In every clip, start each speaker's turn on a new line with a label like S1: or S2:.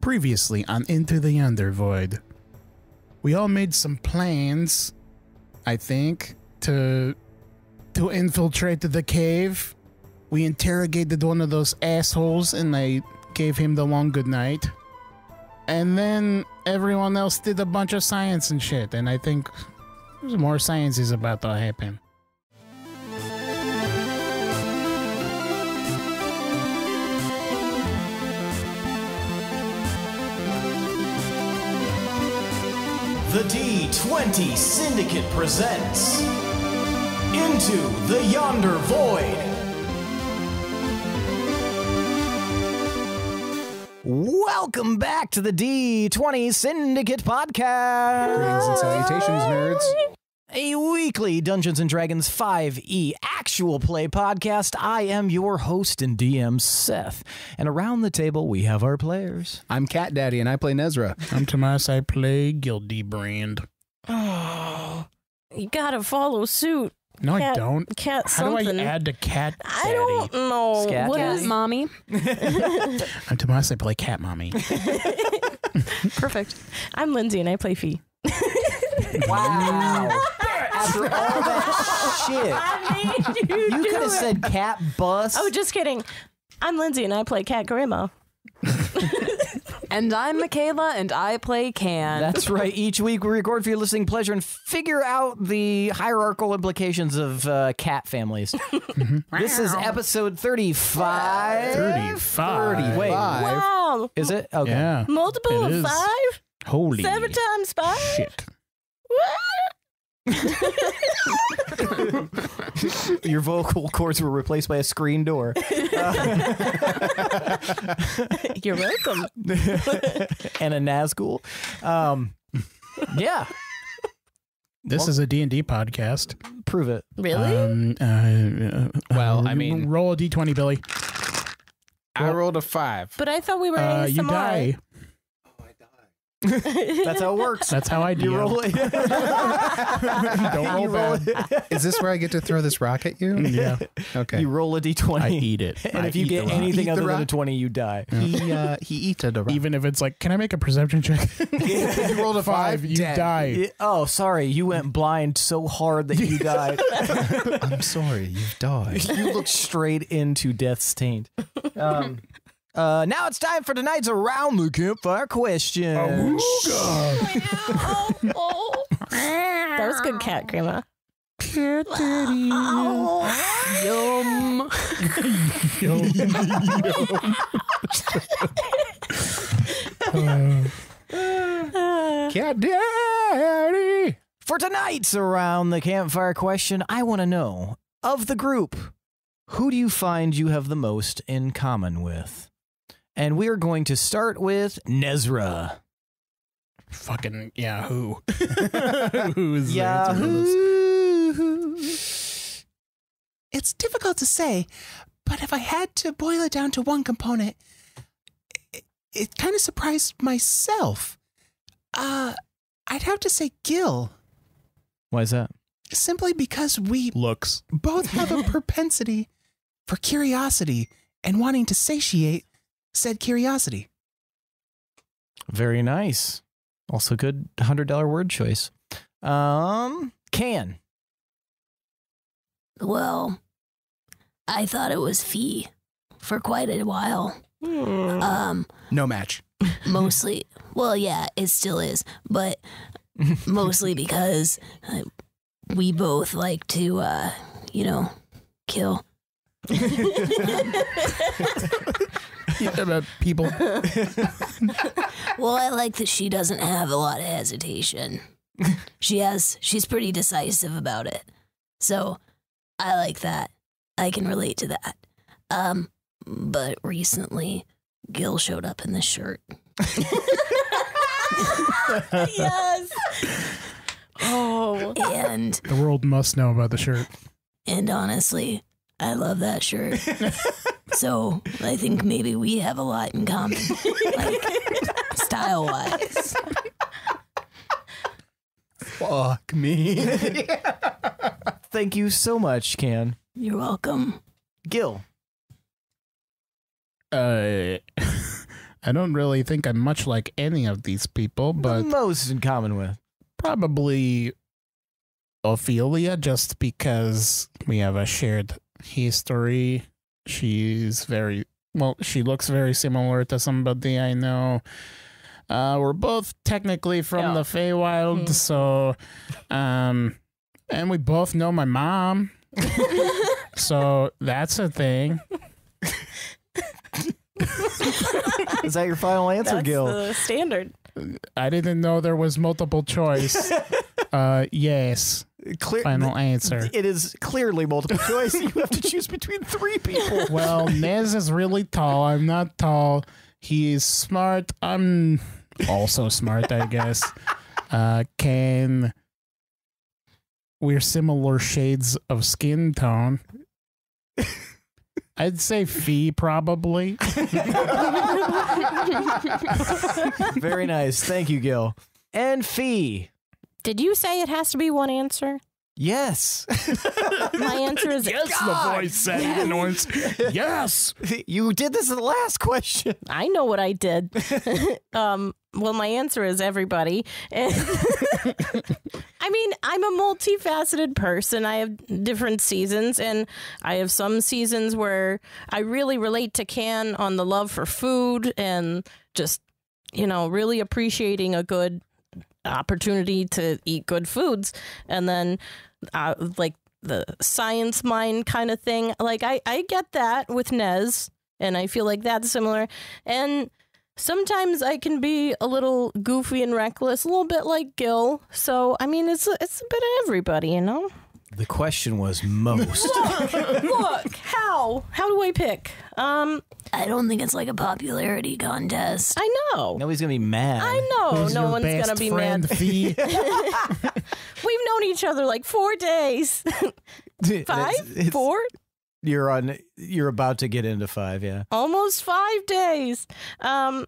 S1: Previously on Into the Yonder Void, we all made some plans, I think, to infiltrate the cave. We interrogated one of those assholes and I gave him the long goodnight. And then everyone else did a bunch of science and shit, and I think more science is about to happen.
S2: The D20 Syndicate presents Into the Yonder Void. Welcome back to the D20 Syndicate podcast.
S3: Greetings and salutations, nerds.
S2: A weekly Dungeons & Dragons 5e actual play podcast. I am your host and DM, Seth. And around the table, we have our players.
S3: I'm Cat Daddy, and I play Nezrah.
S1: I'm Tomas, I play Gildebrand.
S4: Oh, you gotta follow suit.
S1: No, I don't.
S4: Cat
S1: How
S4: something.
S1: do I add to Cat Daddy?
S4: I don't know.
S2: Scat
S4: What
S2: Daddy?
S4: is mommy?
S1: I'm Tomas, I play Cat Mommy.
S4: Perfect. I'm Lindsey and I play Phe.
S2: Wow. After all that shit,
S4: I made
S2: you could have said Cat Bus.
S4: Oh, just kidding. I'm Lindsey and I play Cat Grandma.
S5: And I'm Michaela, and I play Can.
S2: That's right. Each week we record for your listening pleasure and figure out the hierarchical implications of cat families. This is episode 35.
S1: 35.
S2: Wait,
S4: Wow.
S2: is it? Okay.
S1: Yeah.
S4: Multiple
S1: It
S4: of
S1: is.
S4: 5?
S1: Holy
S4: 7 times 5?
S1: shit.
S2: Your vocal cords were replaced by a screen door.
S4: You're welcome.
S2: And a Nazgul. Yeah.
S1: This is a D&D podcast.
S2: Prove it.
S4: Really?
S3: Well, I mean-
S1: roll a D20, Billy.
S3: I rolled a 5.
S4: But I thought we were ASMR.
S1: You die.
S2: That's how it works.
S1: That's how I do.
S2: You roll it.
S1: Don't roll
S2: You roll
S1: bad.
S3: Is this where I get to throw this rock at you?
S1: Yeah,
S3: Okay.
S2: You roll a d20.
S1: I eat it.
S2: And
S1: I
S2: if you
S1: eat
S2: get
S1: the rock.
S2: anything
S3: Eat
S2: other
S3: the
S2: than a
S3: rock?
S2: 20, you die.
S3: He eats it.
S1: Even if it's like, can I make a perception check?
S3: You rolled a 5,
S1: you
S3: dead.
S1: die.
S2: Oh, sorry. You went blind so hard that you died.
S3: I'm sorry, you've died.
S2: You look straight into Death's Taint. Now it's time for tonight's Around the Campfire question.
S4: That was good, Cat Grandma.
S1: Cat Daddy.
S5: Yum.
S1: Cat Daddy.
S2: For tonight's Around the Campfire question, I want to know, of the group, who do you find you have the most in common with? And we're going to start with Nezrah.
S1: Fucking Yahoo. Who is
S2: Yahoo.
S6: It's difficult to say, but if I had to boil it down to one component, it kind of surprised myself. I'd have to say Gil,
S2: Why is that?
S6: simply because we
S1: looks?
S6: both have a propensity for curiosity and wanting to satiate said curiosity.
S2: Very nice. Also good $100 word choice. Can.
S7: Well, I thought it was Phe for quite a while.
S3: No match.
S7: Mostly, well, yeah, it still is, but mostly because we both like to, kill.
S1: About people.
S7: Well, I like that she doesn't have a lot of hesitation. She's pretty decisive about it. So I like that. I can relate to that. But recently, Gil showed up in this shirt.
S4: Yes. Oh.
S7: And
S1: The world must know about the shirt.
S7: honestly, I love that shirt. So I think maybe we have a lot in common, like style-wise.
S3: Fuck me.
S2: Thank you so much, Can.
S7: You're welcome.
S2: Gil.
S1: I I don't really think I'm much like any of these people, but
S2: the most in common with.
S1: probably Ophelia, just because we have a shared history. She's very, well, she looks very similar to somebody I know. We're both technically from the Feywild, so, and we both know my mom. So that's a thing.
S2: Is that your final answer,
S4: That's
S2: Gil?
S4: the standard.
S1: I didn't know there was multiple choice. Yes. Final answer.
S2: It is clearly multiple choice. You have to choose between 3 people.
S1: Well, Nez is really tall. I'm not tall. He's smart. I'm also smart, I guess. We're similar shades of skin tone. I'd say Phe, probably.
S2: Very nice. Thank you, Gil. And Phe.
S4: Did you say it has to be one answer?
S2: Yes.
S4: My answer is
S1: Yes, the voice said in noise. Yes.
S2: You did this in the last question.
S4: I know what I did. Well, my answer is everybody. I mean, I'm a multifaceted person. I have different seasons, and I have some seasons where I really relate to Can on the love for food and just, you know, really appreciating a good opportunity to eat good foods. And then, like, the science mind kind of thing. Like, I get that with Nez, and I feel like that's similar. And sometimes I can be a little goofy and reckless, a little bit like Gil. So, I mean, it's a bit of everybody, you know?
S2: The question was most.
S4: Look, how do I pick?
S7: I don't think it's like a popularity contest.
S4: I know.
S2: Nobody's going to be mad.
S4: I know.
S1: Who's
S4: No
S1: your
S4: one's
S1: best
S4: going to be
S1: friend,
S4: mad.
S1: Phe?
S4: We've known each other like 4 days. 5? 4?
S2: You're about to get into 5, yeah.
S4: Almost 5 days.
S2: I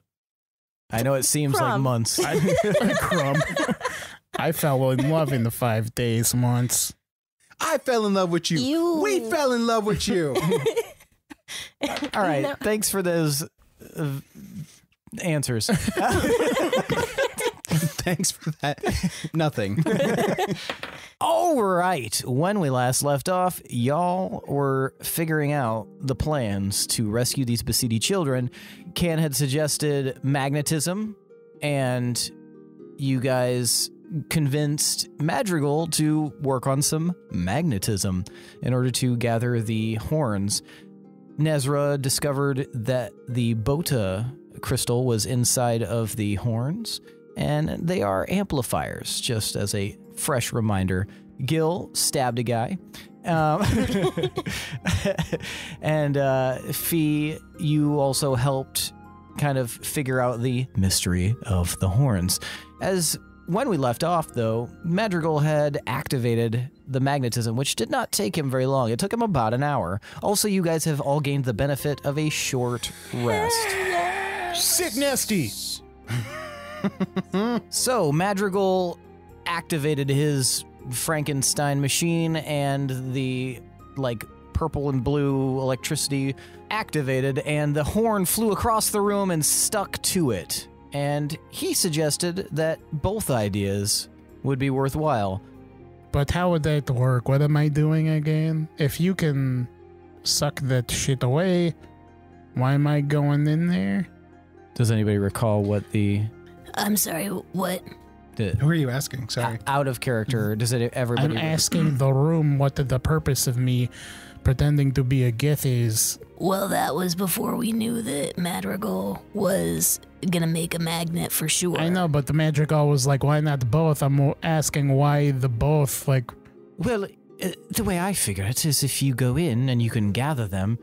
S2: know it seems like
S4: Crumb.
S2: months.
S1: Crumb. I fell in love in the 5 days once.
S3: I fell in love with you.
S4: You-
S3: We fell in love with you.
S2: All right.
S4: No.
S2: Thanks for those answers.
S3: Thanks for that. Nothing.
S2: All right. When we last left off, y'all were figuring out the plans to rescue these Basidi children. Can had suggested magnetism, and you guys convinced Madrigal to work on some magnetism in order to gather the horns. Nezrah discovered that the Bota crystal was inside of the horns, and they are amplifiers, just as a fresh reminder. Gil stabbed a guy. And Phe, you also helped kind of figure out the mystery of the horns. When we left off, though, Madrigal had activated the magnetism, which did not take him very long. It took him about an hour. Also, you guys have all gained the benefit of a short rest.
S1: Sick nasty.
S2: So, Madrigal activated his Frankenstein machine, and the, purple and blue electricity activated, and the horn flew across the room and stuck to it. And he suggested that both ideas would be worthwhile.
S1: But how would that work? What am I doing again? If you can suck that shit away, why am I going in there?
S2: Does anybody recall what the...
S7: I'm sorry, what?
S3: Who are you asking? Sorry.
S2: Out of character, does it everybody...
S1: I'm asking the room what the purpose of me pretending to be a Gith is.
S7: Well, that was before we knew that Madrigal was gonna make a magnet for sure.
S1: I know, but the Madrigal was like, why not both? I'm asking why the both, like...
S2: Well, the way I figure it is if you go in and you can gather them,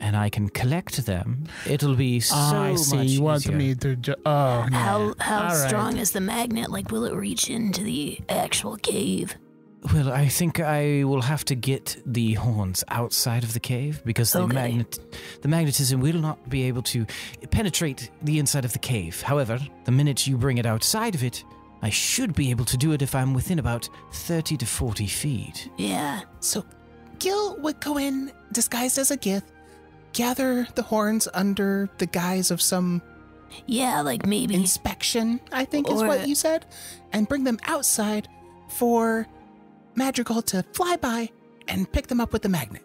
S2: and I can collect them, it'll be so
S1: I see.
S2: much
S1: You want
S2: easier.
S1: me to... Oh,
S7: How
S1: All
S7: strong
S1: right.
S7: is the magnet? Like, will it reach into the actual cave?
S2: Well, I think I will have to get the horns outside of the cave because the
S7: Okay.
S2: the magnetism will not be able to penetrate the inside of the cave. However, the minute you bring it outside of it, I should be able to do it if I'm within about 30 to 40 feet.
S7: Yeah.
S6: So Gil would go in disguised as a Gith, gather the horns under the guise of some
S7: Yeah, like maybe.
S6: inspection, I think is
S7: Or-
S6: what you said, and bring them outside for Madrigal to fly by and pick them up with the magnet.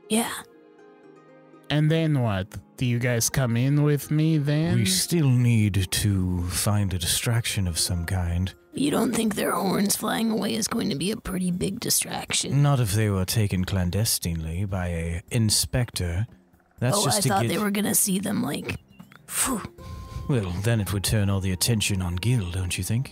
S7: Yeah.
S1: And then what? Do you guys come in with me then?
S2: We still need to find a distraction of some kind.
S7: You don't think their horns flying away is going to be a pretty big distraction?
S2: Not if they were taken clandestinely by a inspector. That's
S7: I
S2: just to
S7: thought
S2: get...
S7: they were going to see them like... Phew.
S2: Well, then it would turn all the attention on Gil, don't you think?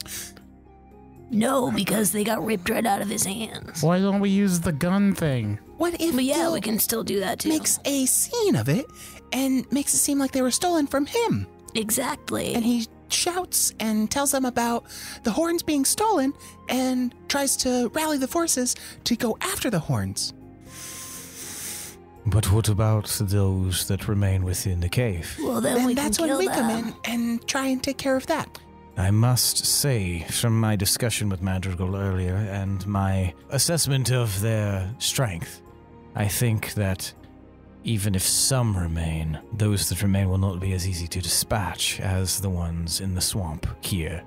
S7: No, because they got ripped right out of his hands.
S1: Why don't we use the gun thing?
S6: What if
S7: But yeah,
S6: Gil
S7: we can still do that too.
S6: makes a scene of it and makes it seem like they were stolen from him?
S7: Exactly.
S6: And he shouts and tells them about the horns being stolen and tries to rally the forces to go after the horns.
S2: But what about those that remain within the cave?
S7: well, then we
S6: And that's
S7: can
S6: when
S7: kill
S6: we come
S7: them.
S6: in and try and take care of that.
S2: I must say, from my discussion with Madrigal earlier and my assessment of their strength, I think that even if some remain, those that remain will not be as easy to dispatch as the ones in the swamp here.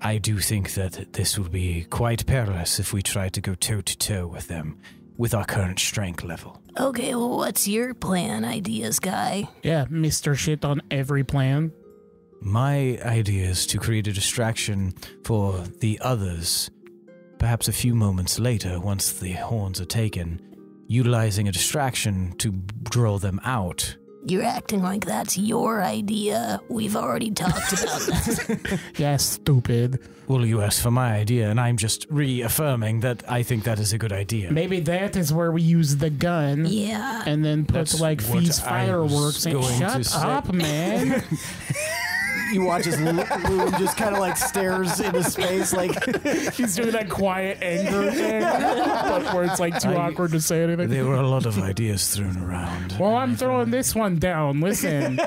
S2: I do think that this will be quite perilous if we try to go toe-to-toe with them with our current strength level.
S7: Okay, well, what's your plan, ideas guy?
S1: Yeah, Mr. Shit on every plan.
S2: My idea is to create a distraction for the others, perhaps a few moments later, once the horns are taken, utilizing a distraction to draw them out.
S7: You're acting like that's your idea. We've already talked about that.
S1: Yeah, stupid.
S2: Well, you asked for my idea, and I'm just reaffirming that I think that is a good idea.
S1: Maybe that is where we use the gun.
S7: Yeah.
S1: And then put
S2: That's
S1: like
S2: what
S1: Fee's
S2: I was
S1: fireworks and
S2: going to
S1: shut
S2: say.
S1: up, man.
S2: You watch as Loon just kind of like stares into space, like
S1: He's doing that quiet anger thing, but where it's like too awkward to say anything.
S2: there were a lot of ideas thrown around.
S1: Well, I'm throwing this one down. Listen.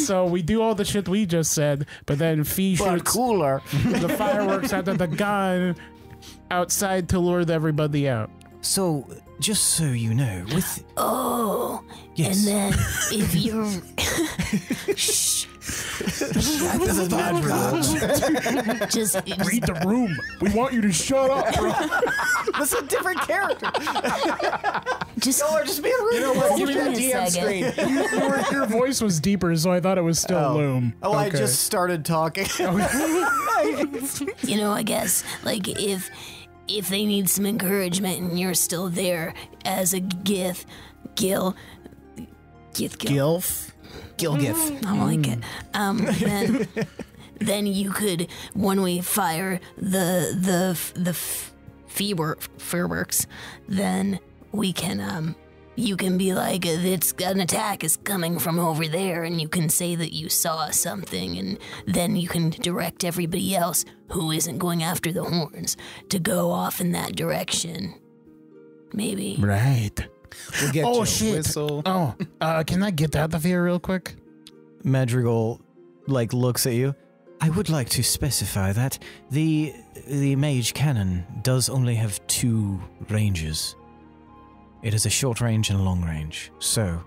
S1: So we do all the shit we just said, but then Fee shoots
S2: cooler.
S1: the fireworks out of the gun outside to lure everybody out.
S2: So, just so you know, with
S7: Oh.
S2: yes,
S7: And then if you're... Shh.
S2: this is
S7: Just
S1: Read the room. We want you to shut up, bro.
S2: that's a different character.
S7: just
S2: Just being rude.
S6: You know what?
S7: Give
S6: Give me
S7: me
S6: that
S7: a
S6: DM
S7: second.
S6: screen.
S1: Your voice was deeper, so I thought it was still Loom.
S2: Oh, I
S1: Okay.
S2: just started talking.
S7: you know, I guess like if they need some encouragement and you're still there as a Gilf,
S1: Gilf.
S6: Gilgif.
S7: I like it. Then you could, when we fire the fireworks, then we can you can be like, it's an attack is coming from over there, and you can say that you saw something, and then you can direct everybody else who isn't going after the horns to go off in that direction. Maybe.
S1: Right.
S3: We'll get
S1: Oh,
S3: you a
S1: shit.
S3: whistle.
S1: Oh, can I get out of here real quick?
S2: Madrigal, like, looks at you. I would like to specify that the mage cannon does only have 2 ranges. It is a short range and a long range. So,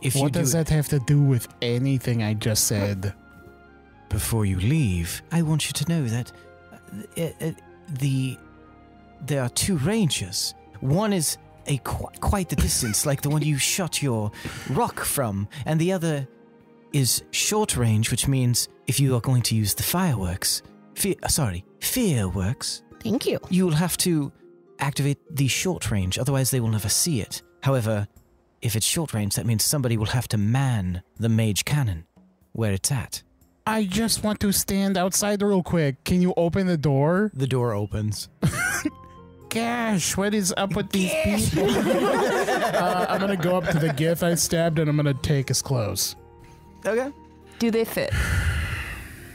S2: if you
S1: What does that have to do with anything I just said?
S2: before you leave, I want you to know that there are 2 ranges. One is quite the distance, like the one you shot your rock from, and the other is short range, which means if you are going to use the fireworks, fireworks,
S4: Thank you.
S2: you'll have to activate the short range, otherwise they will never see it. However, if it's short range, that means somebody will have to man the mage cannon where it's at.
S1: I just want to stand outside real quick. Can you open the door?
S2: The door opens.
S1: Gosh, what is up with these people? I'm going to go up to the gith I stabbed and I'm going to take his clothes.
S2: Okay.
S5: Do they fit?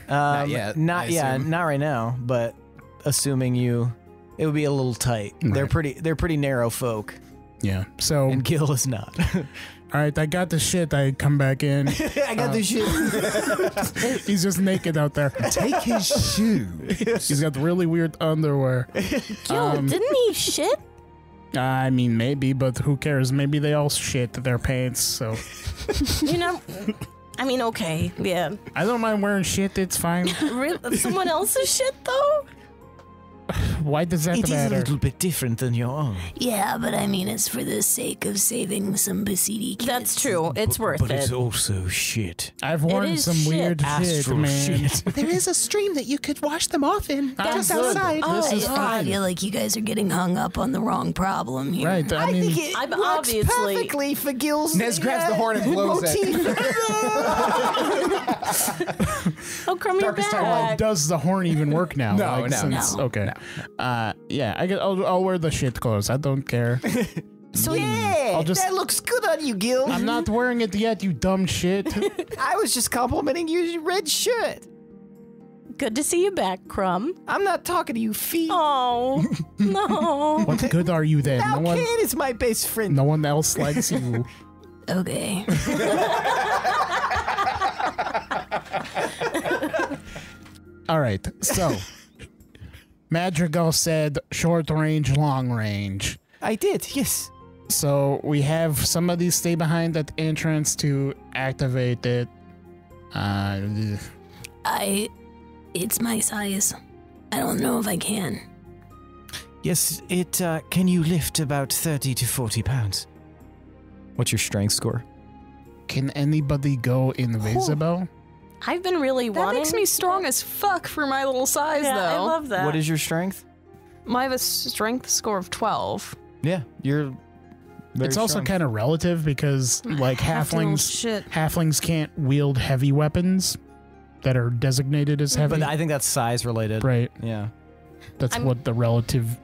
S3: Not yet, I
S2: Not
S3: assume.
S2: not right now, but assuming it would be a little tight. They're pretty narrow folk,
S1: Yeah. So,
S2: and Gil is not.
S1: all right, I got the shit. I come back in.
S2: I got this shit.
S1: He's just naked out there.
S3: Take his shoe.
S1: He's got really weird underwear.
S4: Yo, didn't he shit?
S1: I mean, maybe, but who cares? Maybe they all shit their pants, so.
S4: You know, I mean, okay, yeah.
S1: I don't mind wearing shit. It's fine.
S4: Someone else's shit, though?
S1: Why does that
S2: It is a
S1: matter?
S2: little bit different than your own.
S7: Yeah, but I mean, it's for the sake of saving some Basidi kids.
S4: That's true. It's worth
S2: But
S4: it.
S2: it's also shit.
S1: I've worn
S4: is
S1: some
S4: shit.
S1: weird shit,
S2: Astral
S1: man.
S2: shit.
S6: There is a stream that you could wash them off in just
S1: good.
S6: outside.
S1: This is
S7: I
S1: fine.
S7: feel like you guys are getting hung up on the wrong problem here.
S1: Right. I mean,
S2: think it
S4: I'm
S2: works
S4: obviously-
S2: perfectly for Gil's.
S6: Nez grabs the horn and blows it.
S4: Oh, Crumb, you're
S6: Darkest
S4: back.
S6: timeline.
S1: does the horn even work now?
S6: No,
S1: Like,
S6: no,
S1: since-
S7: no.
S1: Okay. Yeah, I'll wear the shit clothes. I don't care.
S2: So yeah,
S1: I'll just-
S2: that looks good on you, Gil.
S1: I'm not wearing it yet, you dumb shit.
S2: I was just complimenting your red shirt.
S4: Good to see you back, Crumb.
S2: I'm not talking to you, Phe.
S4: Oh, no.
S1: What good are you then?
S2: Now Kane is my best friend.
S1: No one else likes you.
S7: Okay.
S1: All right, so Madrigal said short range, long range.
S2: I did, yes.
S1: So we have somebody stay behind at the entrance to activate it.
S7: It's my size. I don't know if I can.
S2: Yes, it can you lift about 30 to 40 pounds? What's your strength score?
S1: Can anybody go invisible?
S4: I've been really
S5: That
S4: wanting.
S5: makes me strong as fuck for my little size,
S4: Yeah,
S5: though.
S4: I love that.
S2: What is your strength?
S5: I have a strength score of 12.
S2: Yeah, you're very
S1: It's also
S2: strong.
S1: kind of relative because like
S5: Shit.
S1: halflings can't wield heavy weapons that are designated as heavy.
S2: But I think that's size related.
S1: Right.
S2: Yeah.
S1: That's what the relative.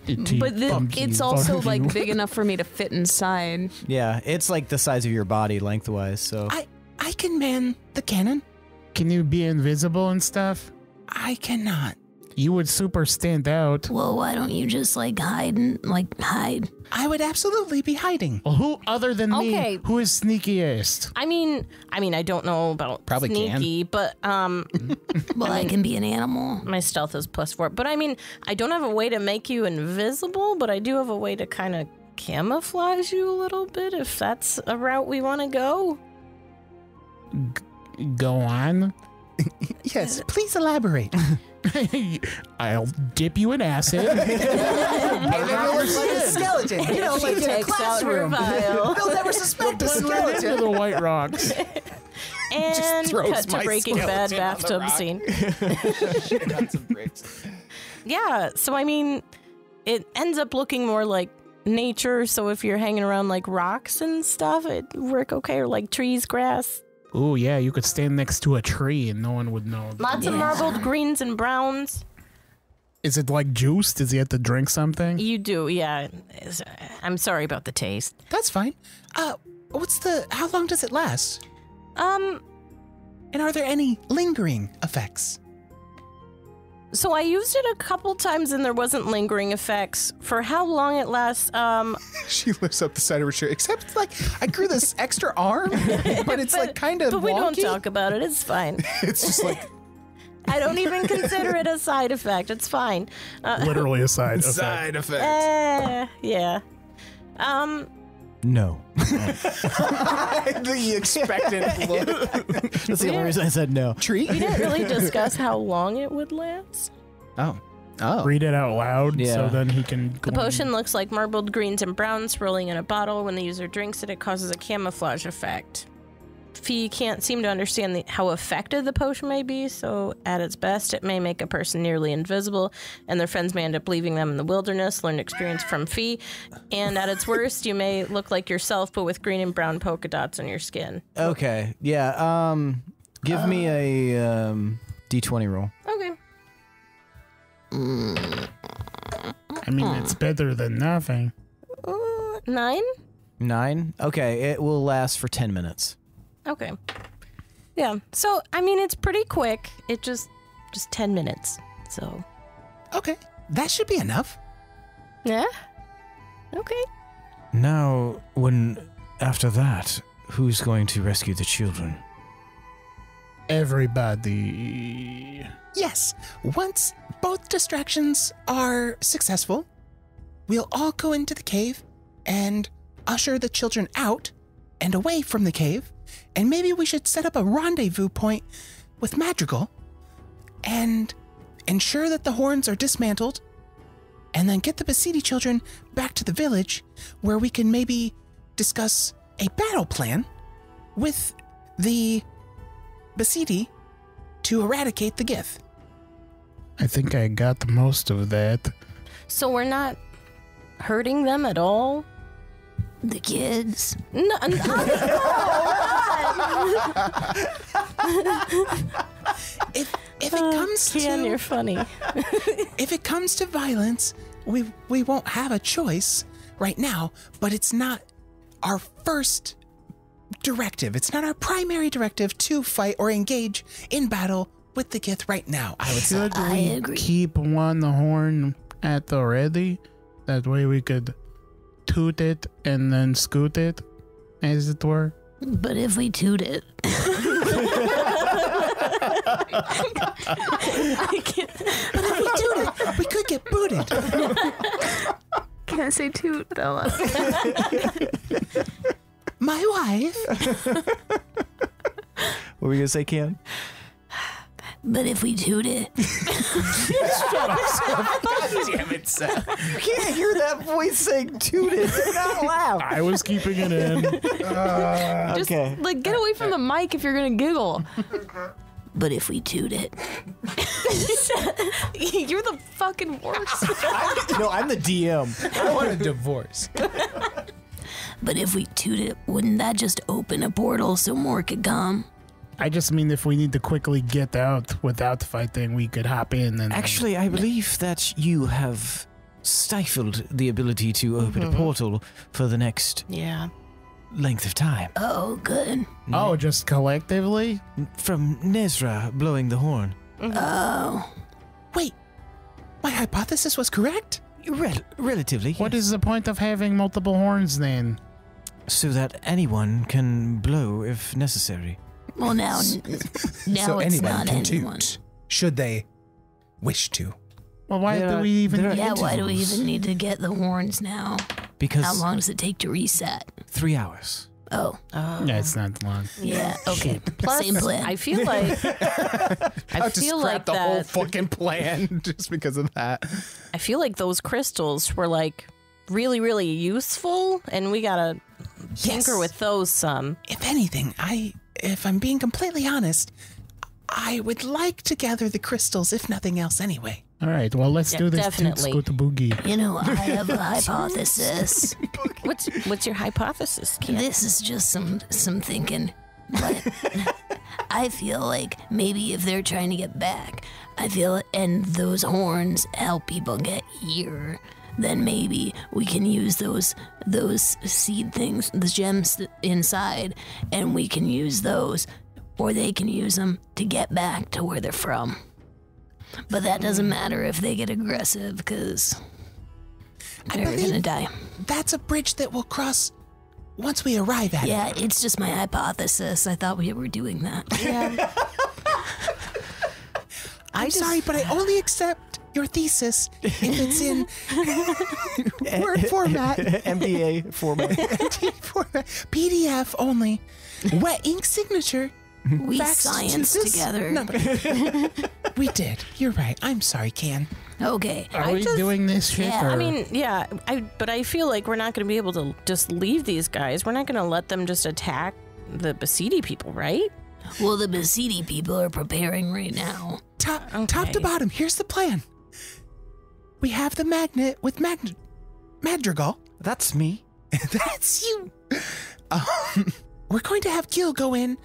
S5: But it's also like big enough for me to fit inside.
S2: Yeah, it's like the size of your body lengthwise, so
S6: I can man the cannon.
S1: Can you be invisible and stuff?
S6: I cannot.
S1: You would super stand out.
S7: Well, why don't you just hide?
S6: I would absolutely be hiding.
S1: Well, who other than
S4: Okay.
S1: me? Who is sneakiest?
S4: I mean, I don't know about
S6: Probably
S4: sneaky, but
S7: Well, I can be an animal.
S4: my stealth is +4. But I mean, I don't have a way to make you invisible, but I do have a way to kind of camouflage you a little bit if that's a route we want to go.
S1: Go on.
S6: Yes, please elaborate.
S1: I'll dip you in acid.
S6: Skeleton. You know, like in a
S4: Takes out her
S6: classroom.
S4: vial.
S6: They'll never suspect a
S1: Blend right into
S6: skeleton.
S1: the white rocks.
S4: And
S6: throws
S4: cut to
S6: my
S4: Breaking Bad
S6: skeleton on the
S4: bathtub
S6: rock.
S4: scene. Yeah, so I mean, it ends up looking more like nature. So if you're hanging around like rocks and stuff, it'd work okay. Or like trees, grass.
S1: Oh yeah, you could stand next to a tree and no one would know.
S4: Lots of marbled greens and browns.
S1: Is it like juice? Does he have to drink something?
S4: You do, yeah. I'm sorry about the taste.
S6: That's fine. How long does it last? And are there any lingering effects?
S4: So I used it a couple times and there wasn't lingering effects. For how long it lasts,
S6: She lifts up the side of her shirt. Except, I grew this extra arm, but it's kind of
S4: but we don't
S6: wonky.
S4: talk about it. It's fine.
S6: It's just
S4: I don't even consider it a side effect. It's fine.
S1: Literally a side effect.
S6: side effect.
S4: Yeah.
S2: no.
S6: The expectant look.
S2: That's the only reason I said no.
S6: Treat?
S4: We didn't really discuss how long it would last.
S6: Oh.
S1: Read it out loud
S2: Yeah.
S1: so then he can go
S4: The potion looks like marbled greens and browns swirling in a bottle. When the user drinks it, it causes a camouflage effect. Phe can't seem to understand how effective the potion may be, so at its best, it may make a person nearly invisible, and their friends may end up leaving them in the wilderness. Learned experience from Phe. And at its worst, you may look like yourself, but with green and brown polka dots on your skin.
S2: Okay. Yeah. Give me a D20 roll.
S4: Okay.
S1: I mean, it's better than nothing.
S4: 9?
S2: 9. Okay. It will last for 10 minutes.
S4: Okay. Yeah. So, I mean, it's pretty quick. It just 10 minutes. So,
S6: Okay. That should be enough.
S4: yeah. Okay.
S2: Now, after that, who's going to rescue the children?
S1: Everybody.
S6: Yes. Once both distractions are successful, we'll all go into the cave and usher the children out and away from the cave And maybe we should set up a rendezvous point with Madrigal and ensure that the horns are dismantled, and then get the Basidi children back to the village where we can maybe discuss a battle plan with the Basidi to eradicate the Gith.
S1: I think I got most of that.
S4: So we're not hurting them at all?
S7: The kids.
S4: No,
S6: If it comes
S4: Kian,
S6: to
S4: you're funny.
S6: if it comes to violence, we won't have a choice right now, but it's not our first directive. It's not our primary directive to fight or engage in battle with the Gith right now. I would say.
S1: Should
S7: I
S1: we
S7: agree.
S1: keep one horn at the ready? That way we could toot it and then scoot it, as it were.
S7: But if we toot it,
S4: I can't.
S6: But if we do it, we could get booted.
S5: Can't say toot, Bella.
S6: My wife.
S2: What were you gonna say, Kian?
S7: but if we toot it,
S6: Damn it, Seth.
S2: You can't hear that voice saying "toot it." It's not loud.
S1: I was keeping it in.
S5: Just,
S2: Okay.
S5: like, get away from the mic if you're gonna giggle.
S7: but if we toot it,
S5: You're the fucking worst.
S2: No, I'm the DM.
S6: I want a divorce.
S7: but if we toot it, wouldn't that just open a portal so more could come?
S1: I just mean if we need to quickly get out without fighting, we could hop in and...
S2: Actually, I believe that you have stifled the ability to open a portal for the next
S4: Yeah.
S2: length of time.
S7: Oh, good.
S1: Oh, just collectively?
S2: From Nezrah blowing the horn.
S7: Oh,
S6: Wait, my hypothesis was correct?
S2: Relatively.
S1: What is the point of having multiple horns then?
S2: So that anyone can blow if necessary.
S7: well now
S6: So
S7: it's
S6: anyone
S7: not
S6: can
S7: anyone.
S6: toot, should they wish to.
S1: Well, why
S2: There
S1: do
S2: are-
S1: we even...
S2: there are
S7: Yeah, why do we
S2: intervals.
S7: even need to get the horns now?
S2: Because
S7: How long does it take to reset?
S2: 3 hours.
S7: Oh,
S1: Yeah, it's not long.
S7: yeah, okay.
S4: Plus,
S7: Same plan.
S4: I feel like I feel like
S6: the whole
S4: that.
S6: fucking plan just because of that.
S4: I feel like those crystals were like really, really useful, and we gotta tinker with those some.
S6: If anything, if I'm being completely honest, I would like to gather the crystals, if nothing else anyway.
S1: All right, well, let's
S4: Yeah,
S1: do this.
S4: definitely.
S1: Let's go to Boogie.
S7: You know, I have a hypothesis.
S4: What's your hypothesis, Kian?
S7: This is just some thinking, but I feel like maybe if they're trying to get back, and those horns help people get here, then maybe we can use those seed things, the gems inside, and we can use those, or they can use them to get back to where they're from. But that doesn't matter if they get aggressive, because they're
S6: believe-
S7: gonna die.
S6: That's a bridge that we'll cross once we arrive at it.
S7: Yeah, it's just my hypothesis. I thought we were doing that.
S4: Yeah.
S6: I'm sorry, but I only accept your thesis if it's in word format,
S2: MDA format.
S6: format, PDF only, wet ink signature.
S7: We
S6: Facts to
S7: science
S6: this
S7: together.
S6: number. We did. You're right. I'm sorry, Can.
S7: Okay.
S1: Are we doing this shit?
S7: yeah,
S1: or?
S4: I mean, yeah, but I feel like we're not going to be able to just leave these guys. We're not going to let them just attack the Basidi people, right?
S7: Well, the Basidi people are preparing right now.
S6: Top to
S4: Okay.
S6: bottom, here's the plan. We have the magnet with Madrigal.
S2: That's me.
S6: That's you. We're going to have Gil go in,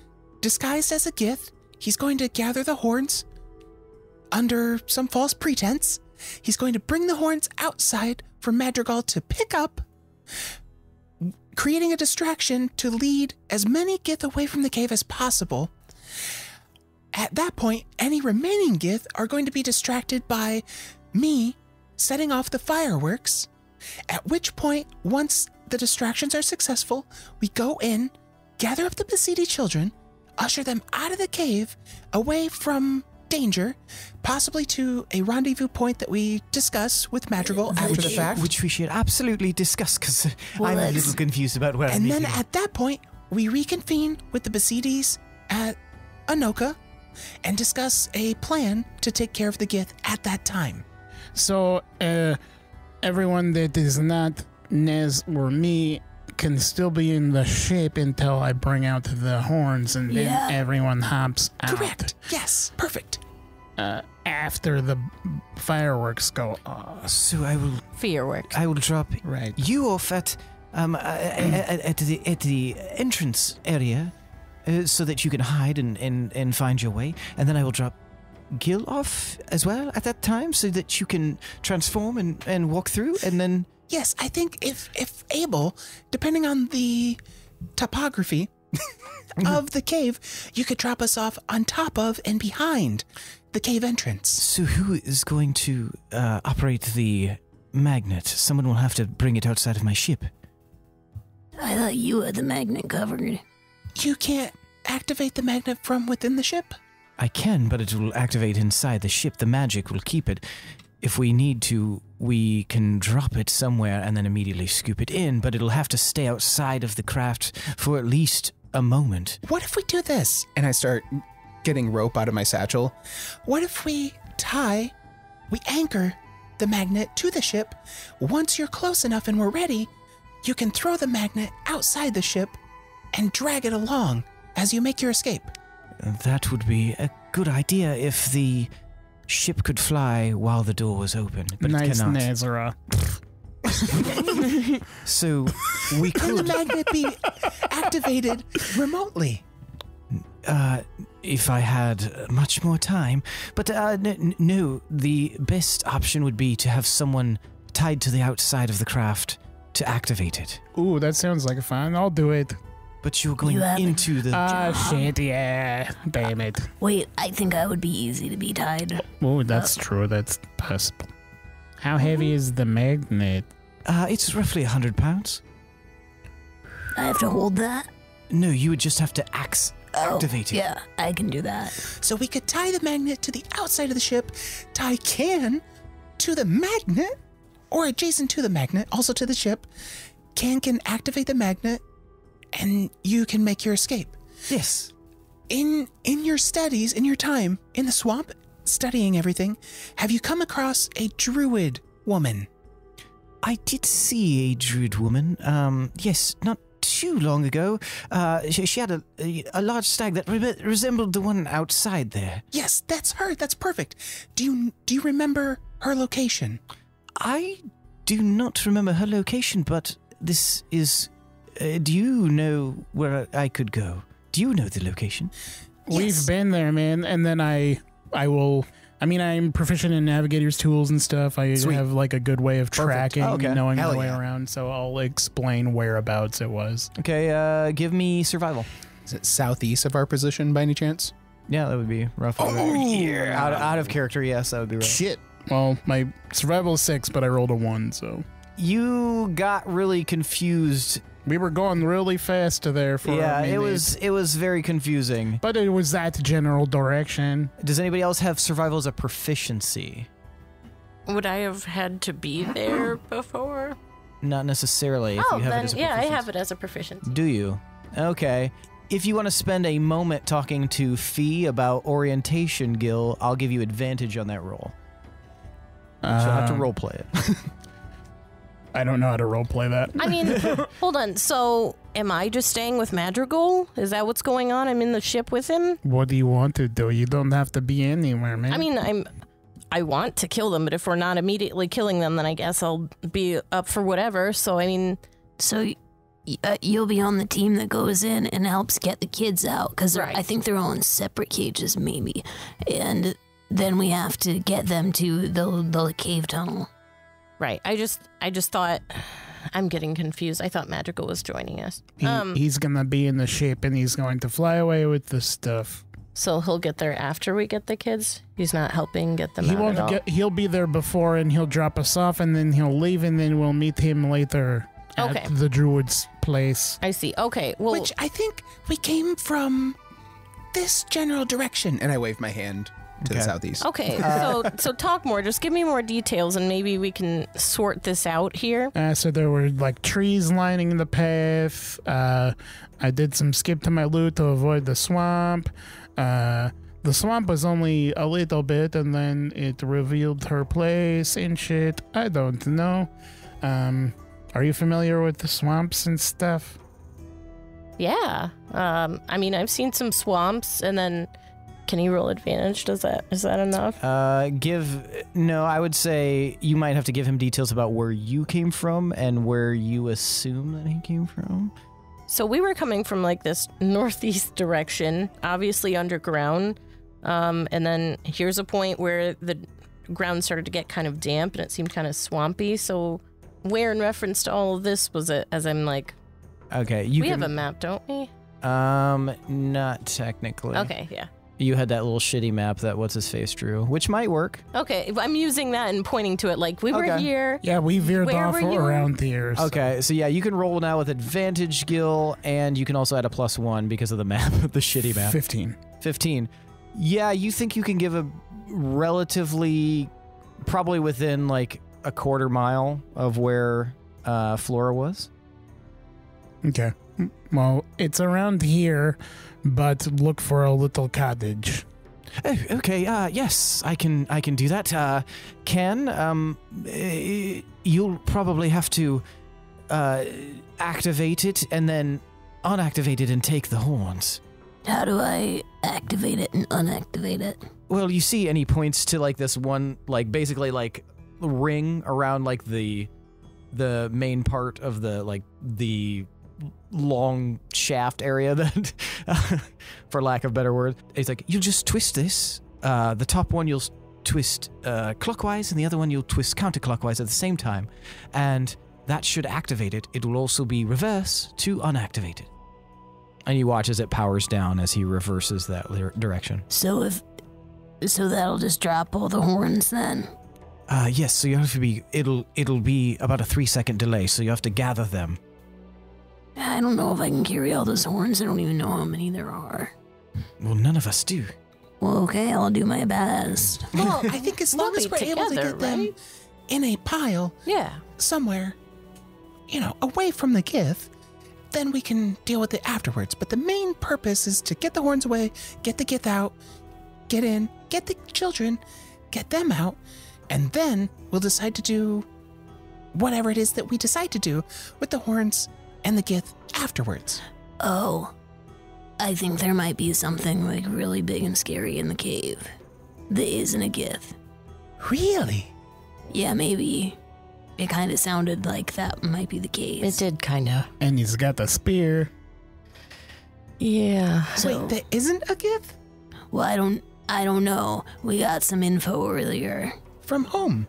S6: disguised as a Gith. He's going to gather the horns under some false pretense. He's going to bring the horns outside for Madrigal to pick up, creating a distraction to lead as many Gith away from the cave as possible. At that point, any remaining Gith are going to be distracted by me setting off the fireworks, at which point, once the distractions are successful, we go in, gather up the Basidi children, usher them out of the cave, away from danger, possibly to a rendezvous point that we discuss with Madrigal after the fact.
S2: Which we should absolutely discuss, because
S7: Well,
S2: I'm a
S7: let's-
S2: little confused about where I'm
S6: And then
S2: meeting.
S6: at that point, we reconvene with the Basides at Anoka and discuss a plan to take care of the Gith at that time.
S1: So, everyone that is not Nez or me can still be in the ship until I bring out the horns, and then everyone hops out.
S6: Correct. Yes. Perfect.
S1: After the fireworks go off.
S2: So I will
S4: Fireworks.
S2: drop
S1: Right.
S2: you off at the entrance area, so that you can hide and find your way, and then I will drop Gil off as well at that time, so that you can transform and walk through, and then.
S6: Yes, I think if able, depending on the topography of the cave, you could drop us off on top of and behind the cave entrance.
S2: So who is going to operate the magnet? Someone will have to bring it outside of my ship.
S7: I thought you had the magnet covered.
S6: You can't activate the magnet from within the ship?
S2: I can, but it will activate inside the ship. The magic will keep it. If we need to, we can drop it somewhere and then immediately scoop it in, but it'll have to stay outside of the craft for at least a moment.
S6: What if we do this? And I start getting rope out of my satchel. What if we anchor the magnet to the ship? Once you're close enough and we're ready, you can throw the magnet outside the ship and drag it along as you make your escape.
S2: That would be a good idea if the ship could fly while the door was open, but
S1: Nice,
S2: it cannot.
S1: Nezrah.
S2: So we
S6: Can the
S2: could,
S6: magnet be activated remotely?
S2: if I had much more time. But no, the best option would be to have someone tied to the outside of the craft to activate it.
S1: Ooh, that sounds like fun. I'll do it.
S2: But you're going
S7: You have
S2: into the...
S1: Shit, yeah. Damn it.
S7: Wait, I think I would be easy to be tied.
S1: Oh, that's true. That's possible. How heavy is the magnet?
S2: it's roughly 100 pounds.
S7: I have to hold that?
S2: No, you would just have to activate it.
S7: Yeah, I can do that.
S6: So we could tie the magnet to the outside of the ship, tie Can to the magnet, or adjacent to the magnet, also to the ship. Can activate the magnet, and you can make your escape.
S2: Yes.
S6: In your studies, in your time in the swamp, studying everything, have you come across a druid woman?
S2: I did see a druid woman, yes, not too long ago. She had a large stag that resembled the one outside there.
S6: Yes, that's her. That's perfect. Do you remember her location?
S2: I do not remember her location, but this is... do you know where I could go? Do you know the location?
S1: We've been there, man. And then I will... I mean, I'm proficient in navigator's tools and stuff. I have like a good way of tracking and knowing
S6: Hell
S1: my way
S6: yeah.
S1: around, so I'll explain whereabouts it was.
S2: Okay, give me survival.
S6: Is it southeast of our position by any chance?
S2: Yeah, that would be roughly.
S6: Oh, yeah.
S2: Out of character, yes, that would be right.
S1: Shit. Well, my survival is 6, but I rolled a 1, so...
S2: You got really confused.
S1: We were going really fast to there for a minute.
S2: it was very confusing.
S1: But it was that general direction.
S2: Does anybody else have survival as a proficiency?
S4: Would I have had to be there before?
S2: Not necessarily. If
S4: Oh,
S2: you have
S4: then
S2: it as a
S4: yeah, I
S2: proficiency.
S4: have it as a proficiency.
S2: Do you? Okay. If you want to spend a moment talking to Phe about orientation, Gil, I'll give you advantage on that roll. You'll have to role play it.
S1: I don't know how to roleplay that.
S4: I mean, hold on. So, am I just staying with Madrigal? Is that what's going on? I'm in the ship with him?
S1: What do you want to do? You don't have to be anywhere, man.
S4: I mean, I want to kill them, but if we're not immediately killing them, then I guess I'll be up for whatever. So, I mean...
S7: So you'll be on the team that goes in and helps get the kids out, because
S4: Right.
S7: I think they're all in separate cages, maybe. And then we have to get them to the cave tunnel.
S4: Right. I just thought... I'm getting confused. I thought Madrigal was joining us.
S1: He's gonna be in the ship and he's going to fly away with the stuff.
S4: So he'll get there after we get the kids? He's not helping get them
S1: He
S4: out
S1: won't
S4: at all?
S1: He'll be there before and he'll drop us off and then he'll leave and then we'll meet him later
S4: Okay.
S1: at the Druid's place.
S4: I see. Okay. Well,
S6: Which I think we came from this general direction. And I wave my hand to the southeast.
S4: Okay, so talk more. Just give me more details, and maybe we can sort this out here.
S1: So there were like trees lining the path. I did some skip to my loot to avoid the swamp. The swamp was only a little bit, and then it revealed her place and shit. I don't know. Are you familiar with the swamps and stuff?
S4: Yeah. I mean, I've seen some swamps, and then can you roll advantage? Is that enough?
S2: No, I would say you might have to give him details about where you came from and where you assume that he came from.
S4: So we were coming from like this northeast direction, obviously underground. And then here's a point where the ground started to get kind of damp and it seemed kind of swampy. So where in reference to all of this was it? As I'm like,
S2: okay,
S4: we have a map, don't we?
S2: Not technically.
S4: Okay, yeah.
S2: You had that little shitty map that what's-his-face drew, which might work.
S4: Okay, I'm using that and pointing to it like, we were here.
S1: Yeah, we veered
S4: Where
S1: off
S4: were you?
S1: around here. So.
S2: Okay, so yeah, you can roll now with advantage, Gil, and you can also add a +1 because of the map, the shitty map. 15. Yeah, you think you can give a relatively, probably within like a quarter mile of where Flora was.
S1: Okay. Well, it's around here, but look for a little cottage.
S2: Oh, okay. Yes, I can do that. You'll probably have to activate it and then unactivate it and take the horns.
S7: How do I activate it and unactivate it?
S2: Well, you see, and he points to like this one, like basically like ring around like the main part of the long shaft area that, for lack of better word, it's like you'll just twist this. The top one you'll twist clockwise, and the other one you'll twist counterclockwise at the same time, and that should activate it. It will also be reverse to unactivate it. And you watch as it powers down as he reverses that direction.
S7: So that'll just drop all the horns then?
S2: Yes, so you have to be, it'll be about a 3-second delay, so you have to gather them.
S7: I don't know if I can carry all those horns. I don't even know how many there are.
S2: Well, none of us do.
S7: Well, okay, I'll do my best.
S6: Well, I think as long as we're able to get them in a pile somewhere, away from the Gith, then we can deal with it afterwards. But the main purpose is to get the horns away, get the Gith out, get in, get the children, get them out, and then we'll decide to do whatever it is that we decide to do with the horns and the Gith afterwards.
S7: Oh, I think there might be something like really big and scary in the cave. That isn't a Gith.
S6: Really?
S7: Yeah, maybe. It kind of sounded like that might be the case.
S4: It did kind of.
S1: And he's got the spear.
S4: Yeah.
S7: So,
S6: wait, there isn't a Gith?
S7: Well, I don't know. We got some info earlier.
S6: From whom?